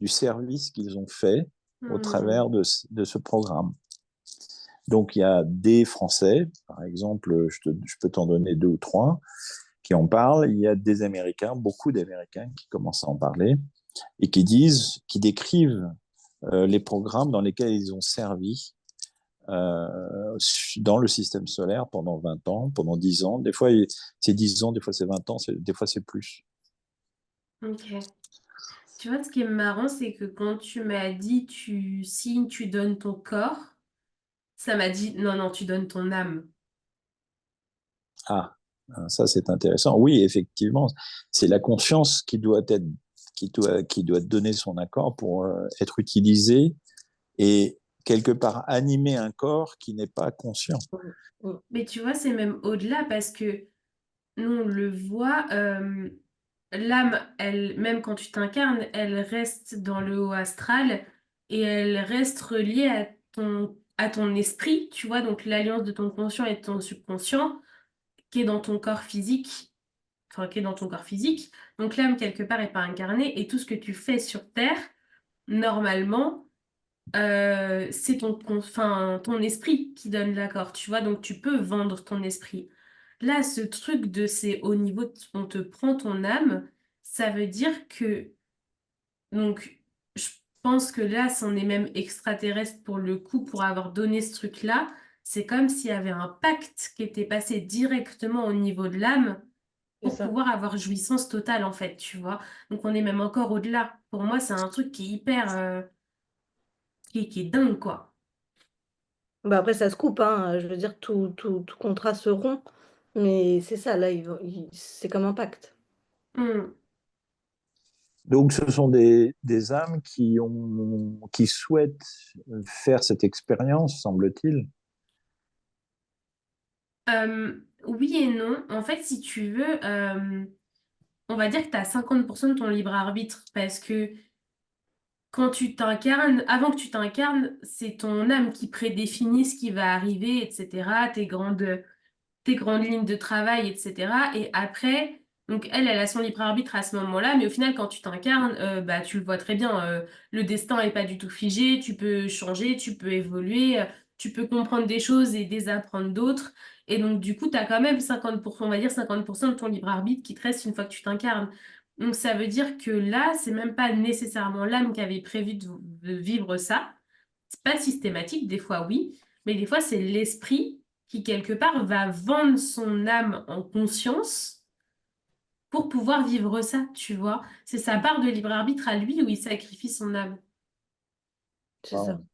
du service qu'ils ont fait au Hum, travers de ce programme. Donc, il y a des Français, par exemple, je peux t'en donner deux ou trois, qui en parlent. Il y a des Américains, beaucoup d'Américains qui commencent à en parler et qui décrivent les programmes dans lesquels ils ont servi dans le système solaire pendant 20 ans, pendant 10 ans. Des fois, c'est 10 ans, des fois c'est 20 ans, des fois c'est plus. ok. Tu vois, ce qui est marrant, c'est que quand tu m'as dit tu signes, tu donnes ton corps, ça m'a dit non, non, tu donnes ton âme. Ah, ça c'est intéressant. Oui, effectivement, c'est la conscience qui doit donner son accord pour être utilisée et quelque part animer un corps qui n'est pas conscient. Mais tu vois, c'est même au-delà parce que nous, on le voit, l'âme, elle, même quand tu t'incarnes, elle reste dans le haut astral et elle reste reliée à ton esprit, tu vois, donc l'alliance de ton conscient et de ton subconscient qui est dans ton corps physique, enfin, qui est dans ton corps physique. Donc l'âme, quelque part, est pas incarnée et tout ce que tu fais sur Terre, normalement, c'est enfin, ton esprit qui donne l'accord, tu vois, donc tu peux vendre ton esprit. Là, ce truc de c'est au niveau, on te prend ton âme, ça veut dire que, donc, je- pense que là, c'en est même extraterrestre pour le coup, pour avoir donné ce truc-là. C'est comme s'il y avait un pacte qui était passé directement au niveau de l'âme C'est pour ça. pouvoir avoir jouissance totale, en fait, tu vois. Donc on est même encore au-delà. Pour moi, c'est un truc qui est hyper, qui est dingue, quoi. Bah après, ça se coupe, hein. Je veux dire, tout contrat se rompt. Mais c'est ça, là, c'est comme un pacte. Hmm. Donc, ce sont des âmes qui souhaitent faire cette expérience, semble-t-il. Oui et non. En fait, si tu veux, on va dire que tu as 50% de ton libre arbitre parce que quand tu t'incarnes, avant que tu t'incarnes, c'est ton âme qui prédéfinit ce qui va arriver, etc., tes grandes lignes de travail, etc. Et après, donc elle a son libre arbitre à ce moment-là, mais au final, quand tu t'incarnes, bah, tu le vois très bien, le destin est pas du tout figé, tu peux changer, tu peux évoluer, tu peux comprendre des choses et désapprendre d'autres. Et donc, du coup, tu as quand même 50%, on va dire 50% de ton libre arbitre qui te reste une fois que tu t'incarnes. Donc, ça veut dire que là, c'est même pas nécessairement l'âme qui avait prévu de vivre ça. C'est pas systématique, des fois oui, mais des fois c'est l'esprit qui quelque part va vendre son âme en conscience pour pouvoir vivre ça, tu vois. C'est sa part de libre arbitre à lui où il sacrifie son âme. C'est ça. Wow.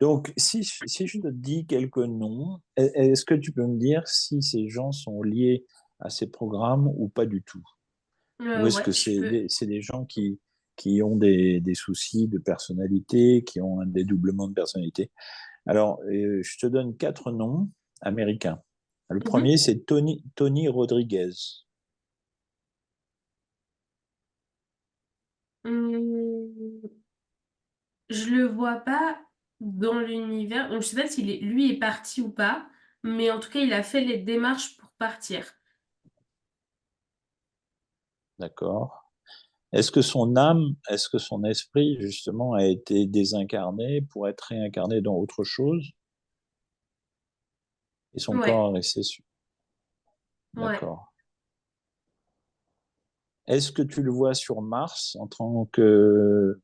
Donc, si je te dis quelques noms, est-ce que tu peux me dire si ces gens sont liés à ces programmes ou pas du tout? Ou est-ce Ouais, que je peux. c'est des gens qui ont des soucis de personnalité, qui ont un dédoublement de personnalité? Alors, je te donne quatre noms américains. Le Mhm. premier, c'est Tony Rodriguez. Hum, je le vois pas dans l'univers. Donc, je sais pas lui est parti ou pas, mais en tout cas, il a fait les démarches pour partir. D'accord. Est-ce que son âme, est-ce que son esprit, justement, a été désincarné pour être réincarné dans autre chose et son Ouais, corps est resté su? ouais. D'accord. Est-ce que tu le vois sur Mars en tant que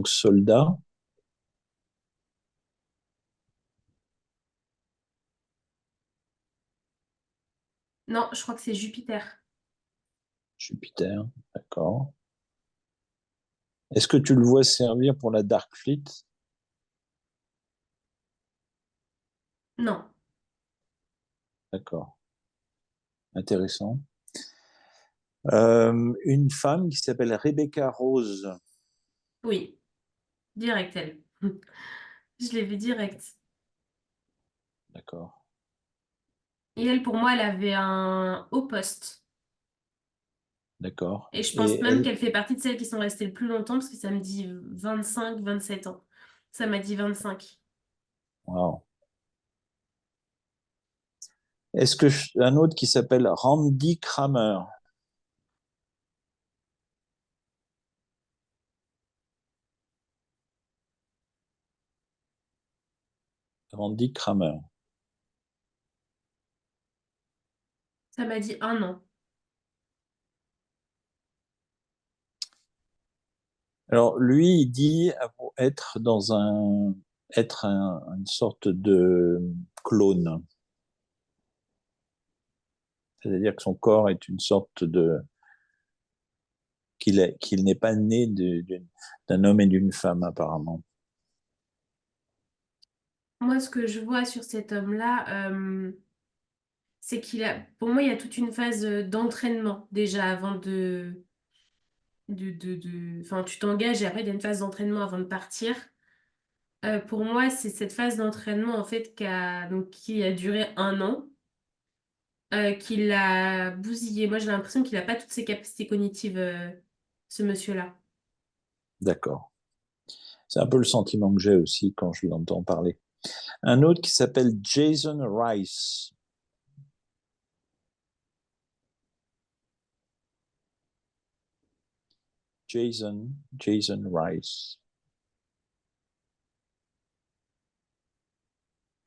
soldat? Non, je crois que c'est Jupiter. Jupiter, d'accord. Est-ce que tu le vois servir pour la Dark Fleet? Non, D'accord, intéressant. Une femme qui s'appelle Rebecca Rose. oui, direct elle. Je l'ai vu direct. D'accord, Et elle, pour moi, elle avait un haut poste. d'accord. Et je pense Et même elle, qu'elle fait partie de celles qui sont restées le plus longtemps parce que ça me dit 25, 27 ans. Ça m'a dit 25. wow. Un autre qui s'appelle Randy Kramer? Randy Kramer. Ça m'a dit 1 an. Alors lui, il dit être une sorte de clone, c'est-à-dire que son corps est une sorte de qu'il n'est pas né d'un homme et d'une femme apparemment. Moi, ce que je vois sur cet homme-là, c'est pour moi, il y a toute une phase d'entraînement déjà avant enfin, tu t'engages et après, il y a une phase d'entraînement avant de partir. Pour moi, c'est cette phase d'entraînement en fait qui a duré 1 an, qui l'a bousillé. Moi, j'ai l'impression qu'il n'a pas toutes ses capacités cognitives, ce monsieur-là. D'accord. C'est un peu le sentiment que j'ai aussi quand je l'entends parler. Un autre qui s'appelle Jason Rice. Jason Rice.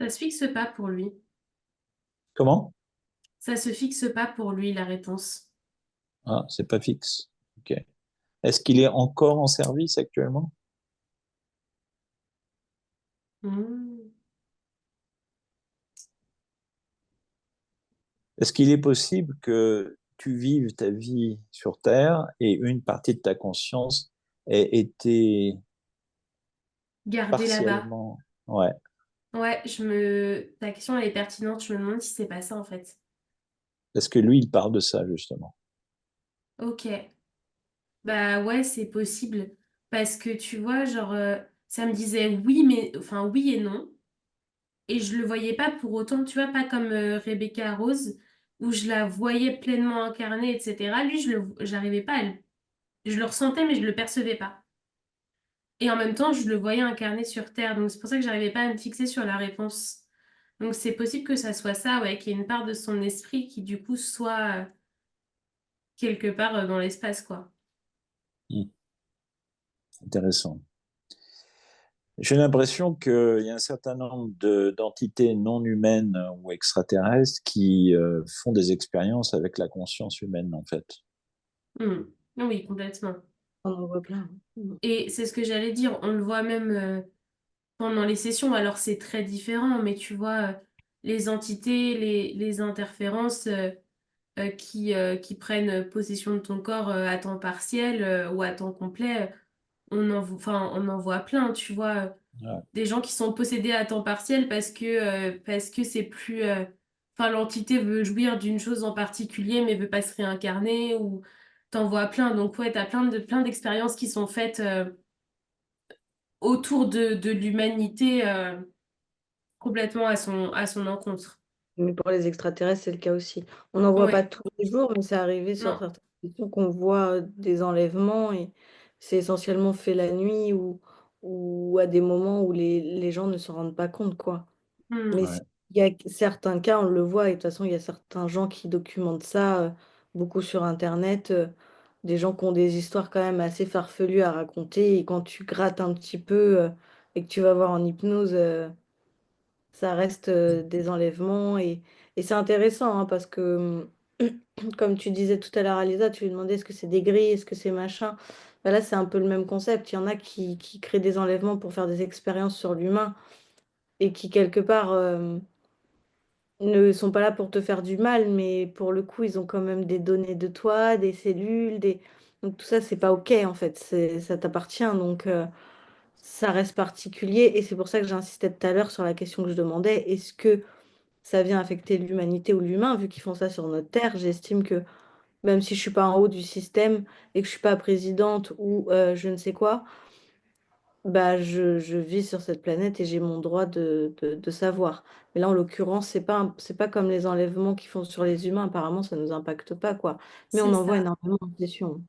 Ça se fixe pas pour lui. Comment? Ça se fixe pas pour lui, la réponse. Ah, c'est pas fixe. Ok. Est-ce qu'il est encore en service actuellement? Hmm. Est-ce qu'il est possible que tu vives ta vie sur Terre et une partie de ta conscience ait été Garder là-bas. partiellement... Ouais. Ouais, ta question elle est pertinente, je me demande si c'est pas ça en fait. Est-ce que lui, il parle de ça, justement? Ok. Bah ouais, c'est possible. Parce que tu vois, genre, ça me disait oui, mais enfin oui et non. Et je le voyais pas pour autant, tu vois, pas comme Rebecca Rose, où je la voyais pleinement incarnée, etc. Lui, j'arrivais pas je le ressentais, mais je le percevais pas. Et en même temps, je le voyais incarné sur Terre. Donc c'est pour ça que j'arrivais pas à me fixer sur la réponse. Donc c'est possible que ça soit ça, ouais, qu'il y ait une part de son esprit qui du coup soit quelque part dans l'espace, quoi. Hmm. Intéressant. J'ai l'impression qu'il y a un certain nombre d'entités non humaines ou extraterrestres qui font des expériences avec la conscience humaine, en fait. Hmm. Oui, complètement. On en voit plein. Et c'est ce que j'allais dire, on le voit même pendant les sessions, alors c'est très différent, mais tu vois, les entités, les interférences qui prennent possession de ton corps à temps partiel ou à temps complet, enfin, on en voit plein, tu vois. Ouais. Des gens qui sont possédés à temps partiel parce que c'est plus enfin l'entité veut jouir d'une chose en particulier mais veut pas se réincarner ou t'en vois plein donc ouais t'as plein d'expériences qui sont faites autour de l'humanité complètement à son encontre. Mais pour les extraterrestres, c'est le cas aussi. On n'en voit pas Ouais, tous les jours, mais c'est arrivé sur non. certaines questions qu'on voit des enlèvements et c'est essentiellement fait la nuit ou à des moments où les gens ne se rendent pas compte, quoi. Hmm. Mais Ouais. il y a certains cas, on le voit, et de toute façon, il y a certains gens qui documentent ça beaucoup sur Internet, des gens qui ont des histoires quand même assez farfelues à raconter, et quand tu grattes un petit peu et que tu vas voir en hypnose, ça reste des enlèvements, et c'est intéressant hein, parce que, comme tu disais tout à l'heure, Alisa, tu lui demandais est-ce que c'est des grilles, est-ce que c'est machin. Ben là, c'est un peu le même concept. Il y en a qui créent des enlèvements pour faire des expériences sur l'humain et qui, quelque part, ne sont pas là pour te faire du mal, mais pour le coup, ils ont quand même des données de toi, des cellules, des... Donc tout ça, c'est pas OK en fait, ça t'appartient, donc ça reste particulier, et c'est pour ça que j'insistais tout à l'heure sur la question que je demandais, est-ce que ça vient affecter l'humanité ou l'humain, vu qu'ils font ça sur notre Terre? J'estime que même si je suis pas en haut du système et que je suis pas présidente ou je ne sais quoi, bah, je vis sur cette planète et j'ai mon droit de savoir. Mais là, en l'occurrence, c'est pas comme les enlèvements qu'ils font sur les humains. Apparemment, ça nous impacte pas, quoi. Mais on C'est en voit ça. énormément en session.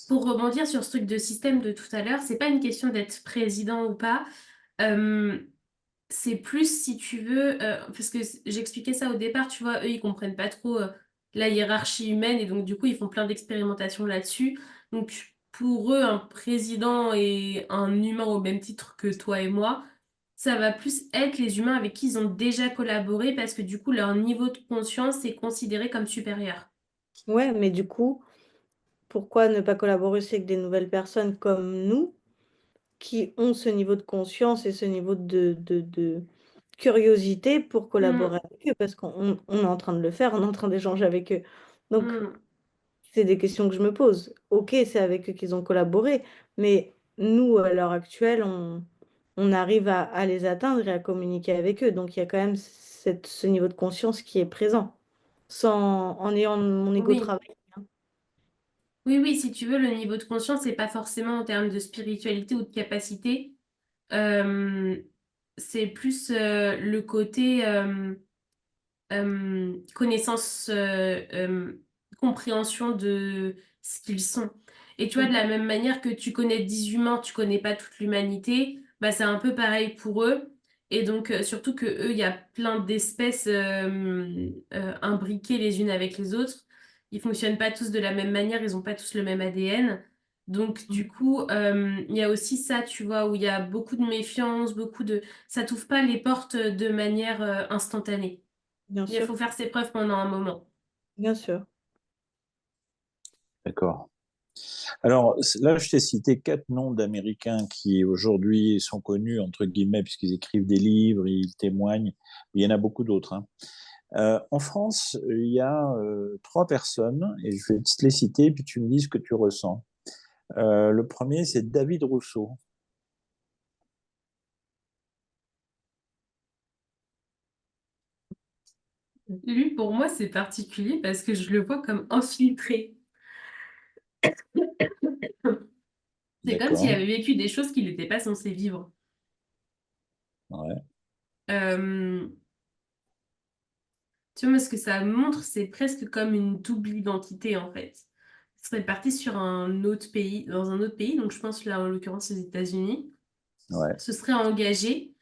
Pour rebondir sur ce truc de système de tout à l'heure, c'est pas une question d'être président ou pas. Euh, c'est plus si tu veux, parce que j'expliquais ça au départ, tu vois, eux ils comprennent pas trop la hiérarchie humaine et donc du coup ils font plein d'expérimentations là-dessus. Donc pour eux, un président et un humain au même titre que toi et moi, ça va plus être les humains avec qui ils ont déjà collaboré parce que du coup leur niveau de conscience est considéré comme supérieur. Ouais, mais du coup, pourquoi ne pas collaborer aussi avec des nouvelles personnes comme nous, qui ont ce niveau de conscience et ce niveau de curiosité pour Hmm, collaborer avec eux? Parce on est en train de le faire, on est en train d'échanger avec eux. Donc, hmm. c'est des questions que je me pose. Ok, c'est avec eux qu'ils ont collaboré, mais nous, à l'heure actuelle, on arrive à les atteindre et à communiquer avec eux. Donc il y a quand même ce niveau de conscience qui est présent, sans, en ayant mon ego Oui. travail. Oui, oui, si tu veux, le niveau de conscience, c'est pas forcément en termes de spiritualité ou de capacité. Euh, c'est plus le côté connaissance, compréhension de ce qu'ils sont. Et tu vois, de Mhm. la même manière que tu connais 10 humains, tu connais pas toute l'humanité, bah c'est un peu pareil pour eux. Et donc, surtout que eux, il y a plein d'espèces imbriquées les unes avec les autres. Ils fonctionnent pas tous de la même manière, ils ont pas tous le même ADN. Donc, du coup, il y a aussi ça, tu vois, où il y a beaucoup de méfiance, beaucoup de... Ça t'ouvre pas les portes de manière instantanée. Bien Il sûr, faut faire ses preuves pendant un moment. bien sûr. D'accord. Alors là, je t'ai cité 4 noms d'Américains qui aujourd'hui sont connus, entre guillemets, puisqu'ils écrivent des livres, ils témoignent. Il y en a beaucoup d'autres, hein. En France, il y a 3 personnes, et je vais te les citer, puis tu me dis ce que tu ressens. Le premier, c'est David Rousseau. Lui, pour moi, c'est particulier parce que je le vois comme infiltré. C'est comme s'il D'accord. avait vécu des choses qu'il n'était pas censé vivre. Ouais. Euh, Tu vois, moi, ce que ça montre, c'est presque comme une double identité, en fait. Il serait parti sur un autre pays, dans un autre pays, donc je pense là, en l'occurrence, les États-Unis, Ouais. se serait engagé,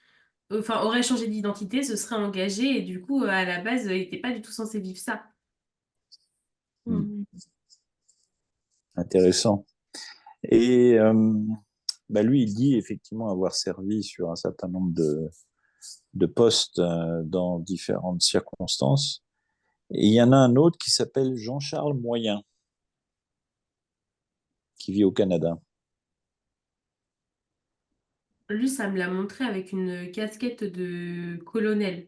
enfin, aurait changé d'identité, se serait engagé, et du coup, à la base, il n'était pas du tout censé vivre ça. Hmm. Mm. Intéressant. Et bah lui, il dit effectivement avoir servi sur un certain nombre de postes dans différentes circonstances. Et il y en a un autre qui s'appelle Jean-Charles Moyen, qui vit au Canada. Lui, ça me l'a montré avec une casquette de colonel.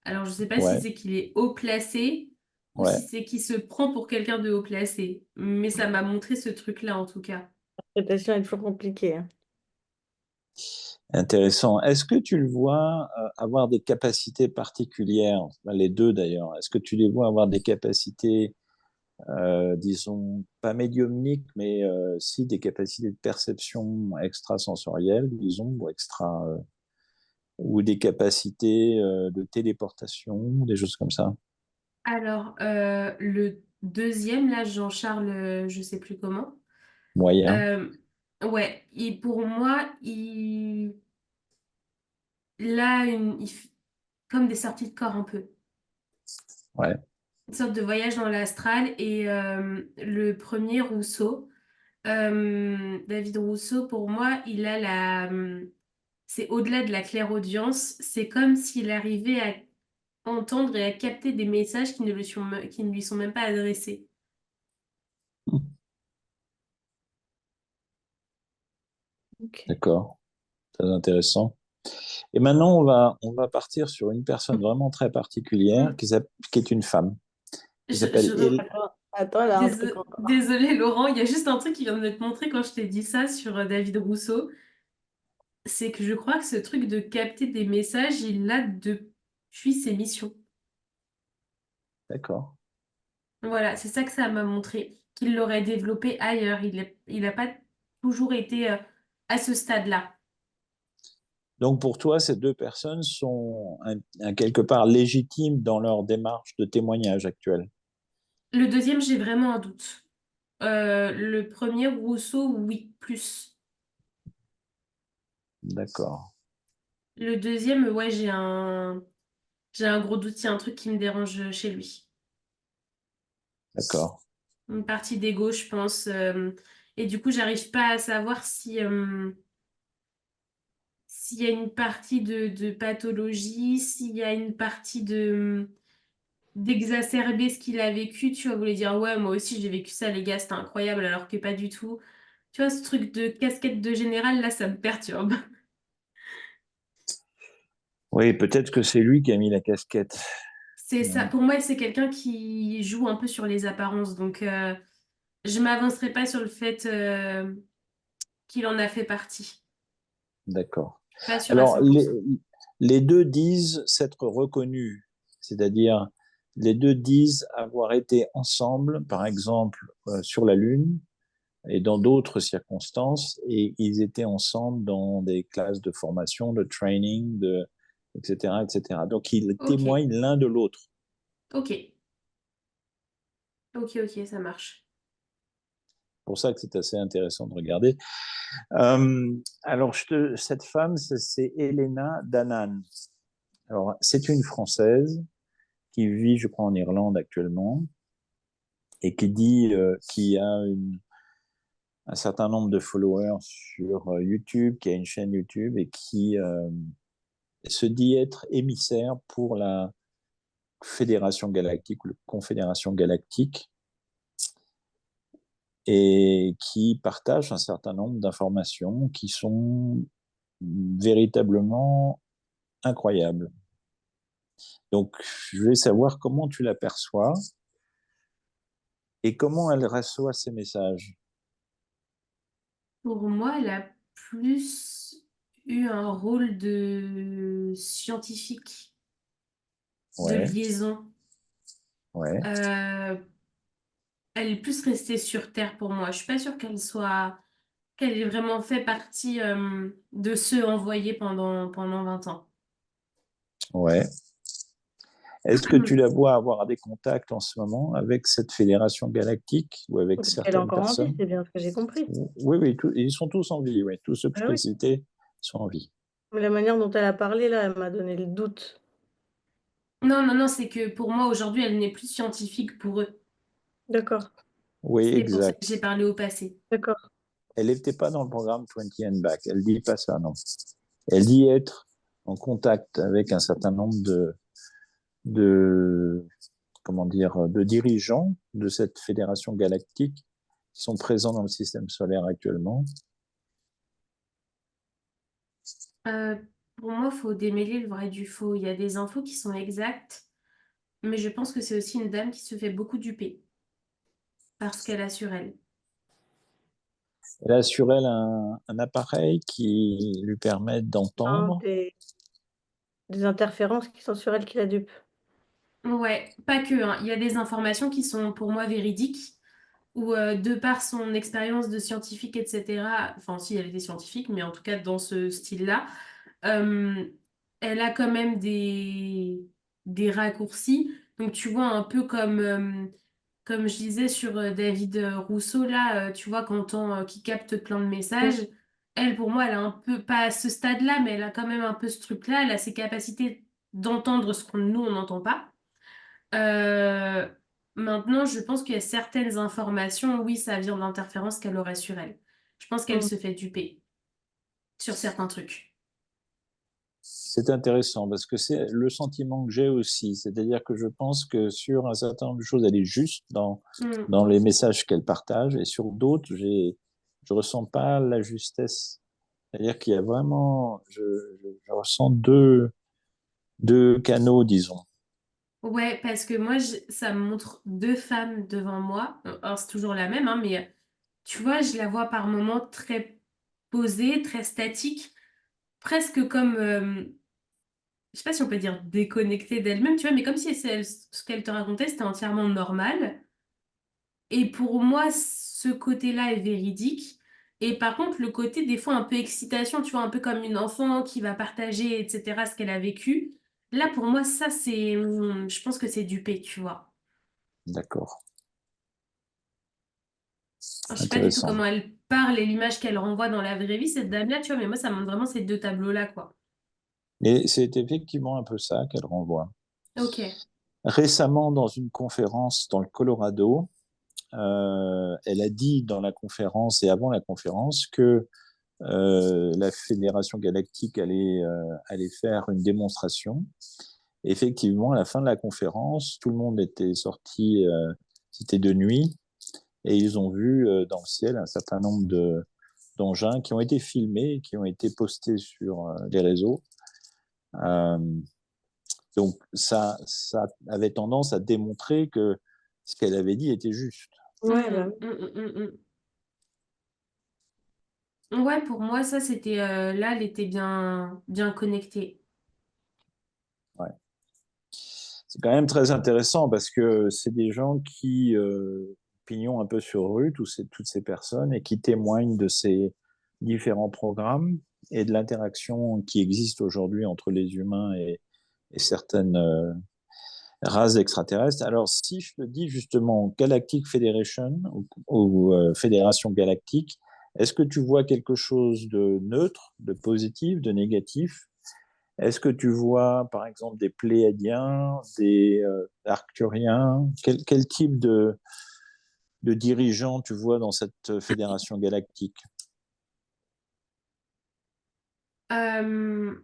Alors, je sais pas si Ouais, c'est qu'il est haut placé ou si ouais, c'est qu'il se prend pour quelqu'un de haut placé. Mais ça m'a montré ce truc-là, en tout cas. L'interprétation est toujours compliquée, hein. intéressant. Est-ce que tu le vois avoir des capacités particulières, enfin, les deux d'ailleurs, est-ce que tu les vois avoir des capacités, disons, pas médiumniques, mais si des capacités de perception extrasensorielle, disons, ou des capacités de téléportation, des choses comme ça? Alors, le deuxième, là, Jean-Charles, je sais plus comment. Moyen, euh, ouais, pour moi, il a comme des sorties de corps un peu. ouais, Une sorte de voyage dans l'astral. Et le premier, Rousseau, David Rousseau, pour moi, il a c'est au-delà de la clairaudience. C'est comme s'il arrivait à entendre et à capter des messages qui ne lui sont même pas adressés. Ok. d'accord, très intéressant. Et maintenant, on va partir sur une personne vraiment très particulière Mm. qui est une femme, qui Je, s'appelle je, Attends, là, un truc encore. Désolée Laurent, il y a juste un truc qui vient de te montrer quand je t'ai dit ça sur David Rousseau. C'est que je crois que ce truc de capter des messages, il l'a depuis ses missions. D'accord. Voilà, c'est ça que ça m'a montré, qu'il l'aurait développé ailleurs. Il n'a pas toujours été à ce stade-là. Donc pour toi, ces 2 personnes sont quelque part légitimes dans leur démarche de témoignage actuelle. Le deuxième, j'ai vraiment un doute. Le premier, Rousseau, oui, plus. D'accord, Le deuxième, ouais, j'ai un gros doute, il y a un truc qui me dérange chez lui. d'accord. Une partie d'ego, je pense. Et du coup, j'arrive pas à savoir s'il y a une partie de pathologie, s'il y a une partie d'exacerber ce qu'il a vécu. Tu vas voulez dire, ouais, moi aussi j'ai vécu ça, les gars, c'était incroyable, alors que pas du tout. Tu vois, ce truc de casquette de général, là, ça me perturbe. Oui, peut-être que c'est lui qui a mis la casquette. C'est ça. Pour moi, c'est quelqu'un qui joue un peu sur les apparences. Donc, je m'avancerai pas sur le fait qu'il en a fait partie. D'accord. Pas sûr à Alors, 100%. les deux disent s'être reconnus, c'est-à-dire les deux disent avoir été ensemble, par exemple, sur la Lune et dans d'autres circonstances, et ils étaient ensemble dans des classes de formation, de training, etc., etc. Donc, ils Ok, témoignent l'un de l'autre. ok, ok, ça marche. C'est pour ça que c'est assez intéressant de regarder. Alors, cette femme, c'est Elena Danan. Alors, c'est une Française qui vit, je crois, en Irlande actuellement et qui dit qu'il a un certain nombre de followers sur YouTube, qui a une chaîne YouTube et qui se dit être émissaire pour la Fédération Galactique ou la Confédération Galactique. et qui partagent un certain nombre d'informations qui sont véritablement incroyables. Donc, je vais savoir comment tu l'aperçois et comment elle reçoit ces messages. Pour moi, elle a plus eu un rôle de scientifique, de Ouais, liaison. ouais, Euh, Elle est plus restée sur Terre pour moi. Je suis pas sûre qu'elle ait vraiment fait partie de ceux envoyés pendant 20 ans. ouais. Est-ce que tu la vois avoir des contacts en ce moment avec cette fédération galactique ou avec Parce qu'elle est certaines encore en vie, personnes? c'est bien ce que j'ai compris. Oui, oui, ils sont tous en vie, oui. Tous ceux que je Ah t'ai oui. cités sont en vie. Mais la manière dont elle a parlé, là, elle m'a donné le doute. Non, non, non, c'est que pour moi, aujourd'hui, elle n'est plus scientifique pour eux. D'accord, Oui, C'est pour ça que j'ai exact. parlé au passé. d'accord. Elle n'était pas dans le programme 20 and Back. Elle dit pas ça, non. Elle dit être en contact avec un certain nombre de comment dire, de dirigeants de cette fédération galactique qui sont présents dans le système solaire actuellement. Euh, pour moi, il faut démêler le vrai du faux. Il y a des infos qui sont exactes, mais je pense que c'est aussi une dame qui se fait beaucoup duper parce qu'elle a sur elle. Elle a sur elle un appareil qui lui permet Hein, d'entendre. des interférences qui sont sur elle qui la dupent. Ouais, pas que, hein. Il y a des informations qui sont pour moi véridiques, où de par son expérience de scientifique, etc., enfin si elle était scientifique, mais en tout cas dans ce style-là, euh, elle a quand même des raccourcis. Donc tu vois un peu comme je disais sur David Rousseau, là, tu vois, qui capte plein de Mmh. messages, elle pour moi, elle a un peu, pas à ce stade-là, mais elle a quand même un peu ce truc-là, elle a ses capacités d'entendre ce qu'on nous, on n'entend pas. Euh, Maintenant, je pense qu'il y a certaines informations, oui, ça vient d'interférences qu'elle aurait sur elle. Je pense qu'elle Mmh. se fait duper sur certains trucs. C'est intéressant parce que c'est le sentiment que j'ai aussi. C'est-à-dire que je pense que sur un certain nombre de choses, elle est juste Hmm. dans les messages qu'elle partage et sur d'autres, je ressens pas la justesse. C'est-à-dire qu'il y a vraiment, je ressens deux canaux, disons. Ouais, parce que moi, ça me montre deux femmes devant moi. Alors, c'est toujours la même, hein, mais tu vois, je la vois par moments très posée, très statique, presque comme, je sais pas si on peut dire déconnectée d'elle-même, tu vois, mais comme si ce qu'elle te racontait, c'était entièrement normal. Et pour moi, ce côté-là est véridique. Et par contre, le côté, des fois, un peu excitation, tu vois, un peu comme une enfant qui va partager, etc., ce qu'elle a vécu. Là, pour moi, ça, je pense que c'est dupé, tu vois. D'accord. Alors, je sais pas du tout Intéressant. comment elle parle et l'image qu'elle renvoie dans la vraie vie, cette dame-là, tu vois, mais moi, ça montre vraiment ces deux tableaux-là, quoi. Et c'est effectivement un peu ça qu'elle renvoie. Ok. Récemment, dans une conférence dans le Colorado, elle a dit dans la conférence et avant la conférence que la Fédération Galactique allait faire une démonstration. Effectivement, à la fin de la conférence, tout le monde était sorti, c'était de nuit, et ils ont vu dans le ciel un certain nombre d'engins qui ont été filmés et qui ont été postés sur les réseaux. Euh, donc ça avait tendance à démontrer que ce qu'elle avait dit était juste. Ouais, bah, Mhm, mhm, mhm, mhm. Ouais, pour moi, ça, c'était là, elle était bien, bien connectée. Ouais. C'est quand même très intéressant parce que c'est des gens qui pignent un peu sur rue, toutes ces personnes, et qui témoignent de ces différents programmes et de l'interaction qui existe aujourd'hui entre les humains et certaines races extraterrestres. Alors, si je te dis justement Galactic Federation ou Fédération Galactique, est-ce que tu vois quelque chose de neutre, de positif, de négatif? Est-ce que tu vois, par exemple, des Pléiadiens, des Arcturiens? Quel type de dirigeants tu vois dans cette fédération galactique? Euh,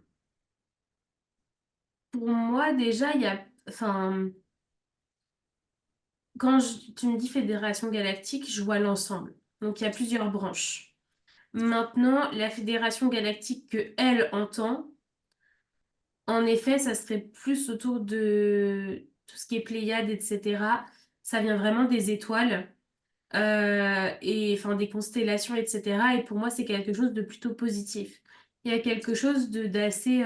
pour moi, déjà, il y a, enfin, quand tu me dis Fédération Galactique, je vois l'ensemble. Donc il y a plusieurs branches. Maintenant, la Fédération Galactique que elle entend, en effet, ça serait plus autour de tout ce qui est Pléiades, etc. Ça vient vraiment des étoiles et enfin des constellations, etc. Et pour moi, c'est quelque chose de plutôt positif. Il y a quelque chose de d'assez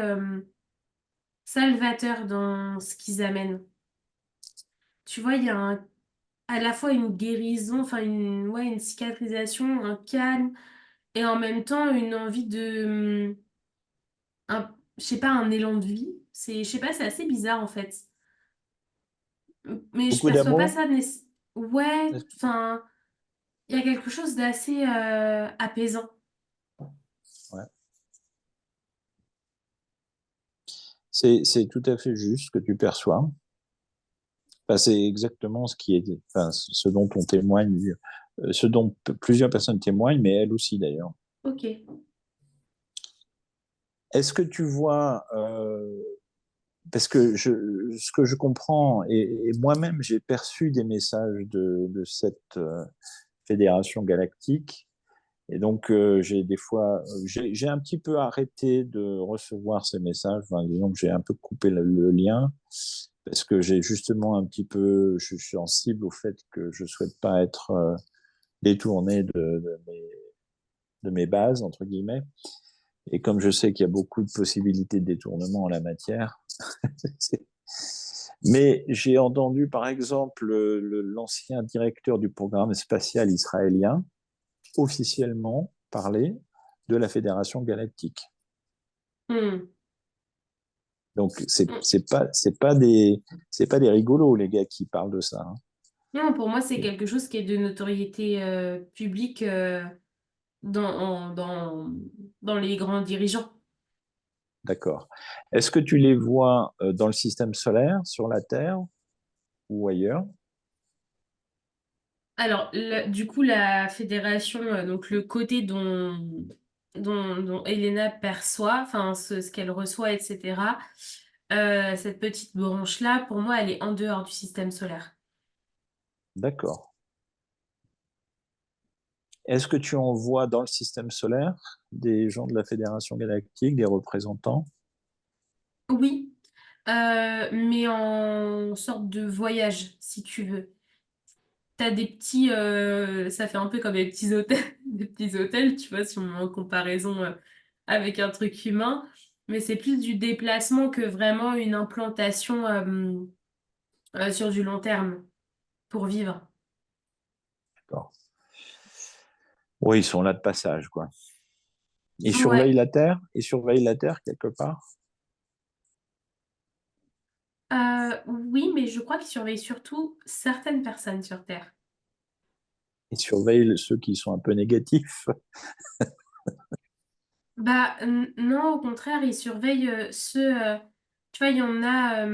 salvateur dans ce qu'ils amènent. Tu vois, il y a à la fois une guérison, enfin ouais, une cicatrisation, un calme, et en même temps une envie de, je sais pas, un élan de vie. Je sais pas, c'est assez bizarre en fait. Mais je Beaucoup perçois pas d'amour? ça. Ouais, Est-ce que- enfin, il y a quelque chose d'assez apaisant. Ouais. C'est tout à fait juste ce que tu perçois. Enfin, c'est exactement ce qui est, enfin, ce dont on témoigne, ce dont plusieurs personnes témoignent, mais elles aussi d'ailleurs. Ok. Est-ce que tu vois, parce que ce que je comprends, et moi-même j'ai perçu des messages de cette fédération galactique, et donc j'ai des fois, j'ai un petit peu arrêté de recevoir ces messages, enfin, disons que j'ai un peu coupé le lien, parce que j'ai justement un petit peu, je suis sensible au fait que je souhaite pas être détourné de mes bases, entre guillemets. Et comme je sais qu'il y a beaucoup de possibilités de détournement en la matière, mais j'ai entendu par exemple l'ancien directeur du programme spatial israélien officiellement parler de la Fédération galactique. Hmm. Donc Hmm. c'est pas des rigolos les gars qui parlent de ça, hein. Non, pour moi, c'est quelque chose qui est de notoriété publique dans les grands dirigeants. D'accord. Est-ce que tu les vois dans le système solaire, sur la Terre ou ailleurs? Alors, du coup, la fédération, donc le côté dont Elena perçoit, enfin ce qu'elle reçoit, etc., cette petite branche-là, pour moi, elle est en dehors du système solaire. D'accord. Est-ce que tu en vois dans le système solaire des gens de la Fédération galactique, des représentants? Oui, mais en sorte de voyage, si tu veux. T'as des petits, ça fait un peu comme des petits hôtels, des petits hôtels, tu vois, si on met en comparaison avec un truc humain, mais c'est plus du déplacement que vraiment une implantation sur du long terme pour vivre. D'accord. Oui, ils sont là de passage, quoi. Ils surveillent Ouais, la Terre? Ils surveillent la Terre quelque part? oui, mais je crois qu'ils surveillent surtout certaines personnes sur Terre. Ils surveillent ceux qui sont un peu négatifs. Bah non, au contraire, ils surveillent ceux, tu vois, il y en a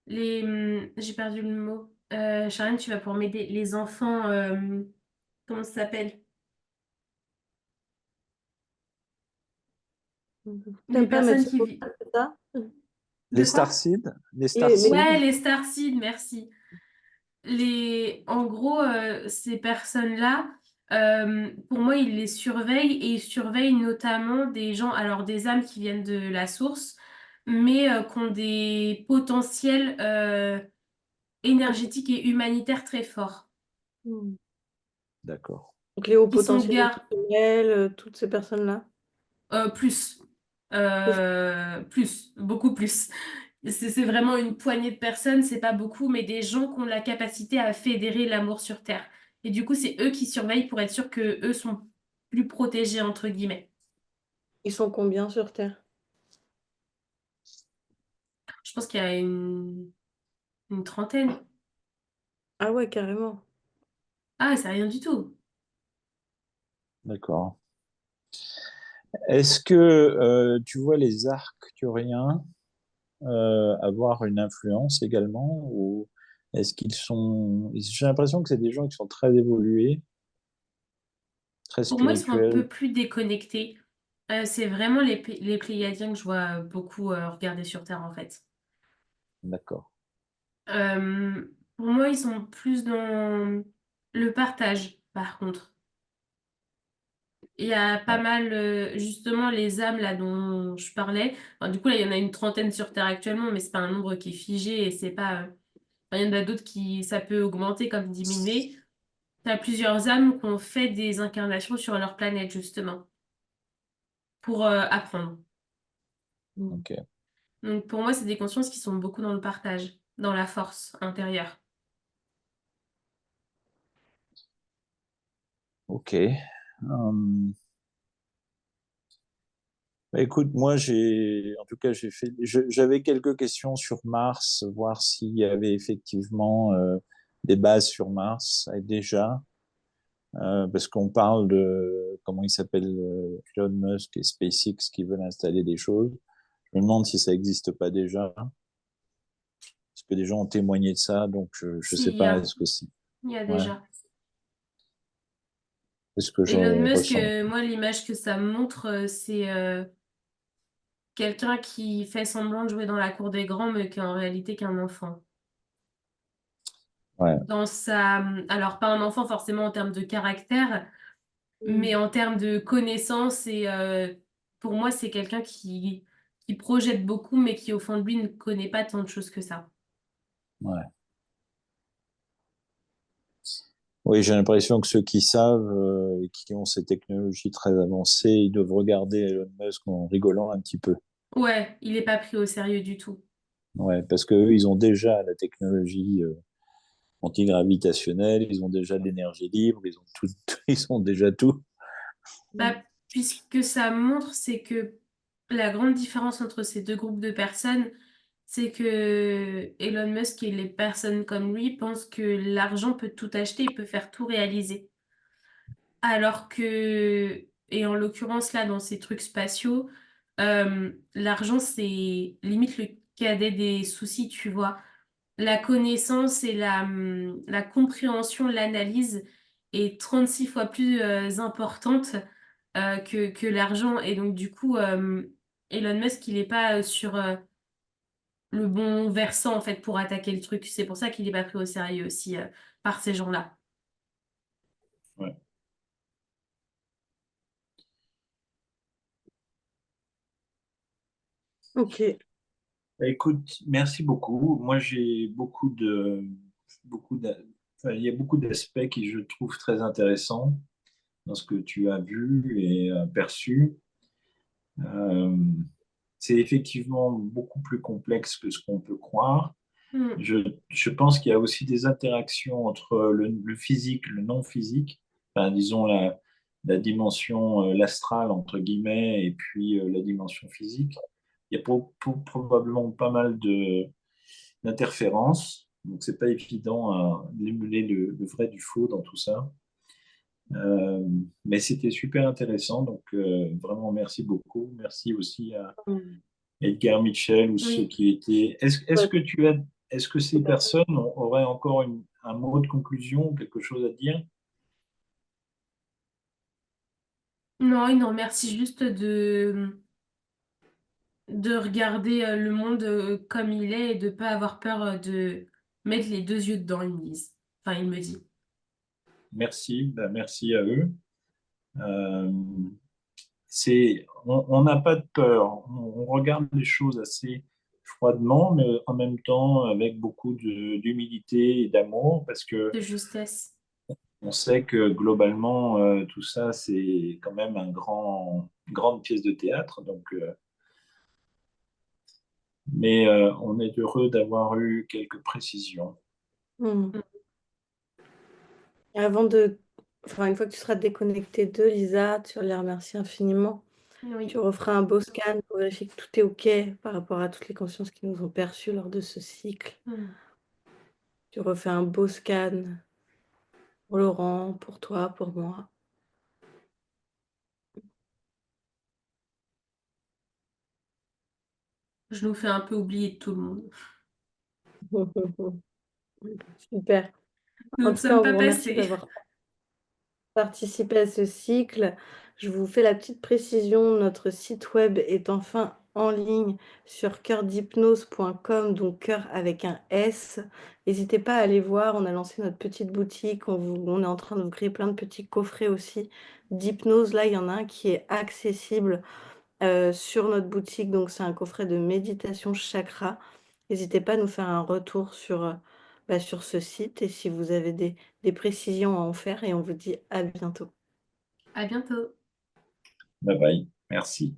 j'ai perdu le mot. Charlène, tu vas pouvoir m'aider. Les enfants, comment ça s'appelle? Les T'aimes pas mettre personnes ce qui mot-là, vivent. c'est ça? Les De quoi? starseeds? Les Les Ouais, starseeds? les starseeds, merci. En gros, ces personnes-là, pour moi, ils les surveillent et ils surveillent notamment des gens, alors des âmes qui viennent de la source, mais qui ont des potentiels énergétiques et humanitaires très forts. Hmm. D'accord. Donc les hauts Qui sont potentiels gar émotionnels, toutes ces personnes-là. plus. Plus. Plus, beaucoup plus. C'est vraiment une poignée de personnes, c'est pas beaucoup, mais des gens qui ont la capacité à fédérer l'amour sur Terre. Et du coup, c'est eux qui surveillent pour être sûr que eux sont plus protégés, entre guillemets. Ils sont combien sur Terre? Je pense qu'il y a une trentaine. Ah ouais, carrément. Ah, c'est rien du tout. D'accord. Est-ce que tu vois les Arcturiens avoir une influence également ou est-ce qu'ils sont... J'ai l'impression que c'est des gens qui sont très évolués, très Pour moi, ils sont un spirituels. peu plus déconnectés. C'est vraiment les Pléiadiens que je vois beaucoup regarder sur Terre, en fait. D'accord. Euh, Pour moi, ils sont plus dans le partage, par contre. Il y a pas Ouais. mal, justement, les âmes là dont je parlais. Enfin, du coup, là, il y en a une trentaine sur Terre actuellement, mais c'est pas un nombre qui est figé et c'est pas. Enfin, il y en a d'autres qui ça peut augmenter comme diminuer. T'as plusieurs âmes qui ont fait des incarnations sur leur planète, justement, pour apprendre. Mm. Ok. Donc, pour moi, c'est des consciences qui sont beaucoup dans le partage, dans la force intérieure. Ok. Bah, écoute, moi, en tout cas, j'avais quelques questions sur Mars, voir s'il y avait effectivement des bases sur Mars déjà, parce qu'on parle de, comment il s'appelle, Elon Musk et SpaceX qui veulent installer des choses. Je me demande si ça n'existe pas déjà, parce que des gens ont témoigné de ça, donc je ne Si, sais pas, est-ce que c'est, il y a ouais, déjà. est-ce que je Elon Musk, ressens? moi, l'image que ça montre, c'est quelqu'un qui fait semblant de jouer dans la cour des grands, mais qui est en réalité qu'un enfant. Ouais, Dans sa... Alors, pas un enfant forcément en termes de caractère, mais Mm. en termes de connaissances. Et pour moi, c'est quelqu'un qui projette beaucoup, mais qui, au fond de lui, ne connaît pas tant de choses que ça. ouais. Oui, j'ai l'impression que ceux qui savent et qui ont ces technologies très avancées, ils doivent regarder Elon Musk en rigolant un petit peu. Ouais, il n'est pas pris au sérieux du tout. Ouais, parce qu'eux, ils ont déjà la technologie antigravitationnelle, ils ont déjà l'énergie libre, ils ont tout, ils ont déjà tout. Bah, puisque ça montre, c'est que la grande différence entre ces deux groupes de personnes, c'est que Elon Musk et les personnes comme lui pensent que l'argent peut tout acheter, il peut faire tout réaliser. Alors que, et en l'occurrence là, dans ces trucs spatiaux, l'argent, c'est limite le cadet des soucis, tu vois. La connaissance et la compréhension, l'analyse est 36 fois plus importante que l'argent. Et donc, du coup, Elon Musk, il n'est pas sur le bon versant, en fait, pour attaquer le truc. C'est pour ça qu'il n'est pas pris au sérieux aussi par ces gens-là. Ouais. Ok. Bah, écoute, merci beaucoup. Moi, j'ai enfin, il y a beaucoup d'aspects qui je trouve très intéressants dans ce que tu as vu et perçu. Euh, c'est effectivement beaucoup plus complexe que ce qu'on peut croire. Hmm. Je pense qu'il y a aussi des interactions entre le physique, le non physique, enfin, disons la dimension, l'astral, entre guillemets, et puis la dimension physique. Il y a probablement pas mal d'interférences, donc c'est pas évident à émuler le vrai du faux dans tout ça. Euh, mais c'était super intéressant, donc vraiment merci beaucoup. Merci aussi à Mm. Edgar Mitchell ou ceux Oui. qui étaient. Est-ce Ouais. que est-ce que ces personnes auraient encore un mot de conclusion, quelque chose à dire? Non, il nous remercie juste de regarder le monde comme il est et de pas avoir peur de mettre les deux yeux dedans, ils me disent. Enfin, il me dit. Merci, ben, merci à eux. Euh, on n'a pas de peur, on regarde les choses assez froidement, mais en même temps avec beaucoup d'humilité et d'amour, parce que De justesse. on sait que globalement, tout ça, c'est quand même une grande pièce de théâtre. Donc, mais on est heureux d'avoir eu quelques précisions. Mm. Avant de... Enfin, une fois que tu seras déconnecté d'eux, Lisa, tu les remercies infiniment. Tu Oui. referas un beau scan pour vérifier que tout est OK par rapport à toutes les consciences qui nous ont perçues lors de ce cycle. Hmm. Tu refais un beau scan pour Laurent, pour toi, pour moi. Je nous fais un peu oublier de tout le monde. Super. Nous En ne tout cas, sommes on pas vous remercie passés. d'avoir participé à ce cycle. Je vous fais la petite précision, notre site web est enfin en ligne sur cœurdhypnose.com, donc cœur avec un S. N'hésitez pas à aller voir, on a lancé notre petite boutique, on est en train de vous créer plein de petits coffrets aussi d'hypnose. Là, il y en a un qui est accessible sur notre boutique, donc c'est un coffret de méditation chakra. N'hésitez pas à nous faire un retour sur ce site et si vous avez des précisions à en faire et on vous dit à bientôt. À bientôt. Bye bye. Merci.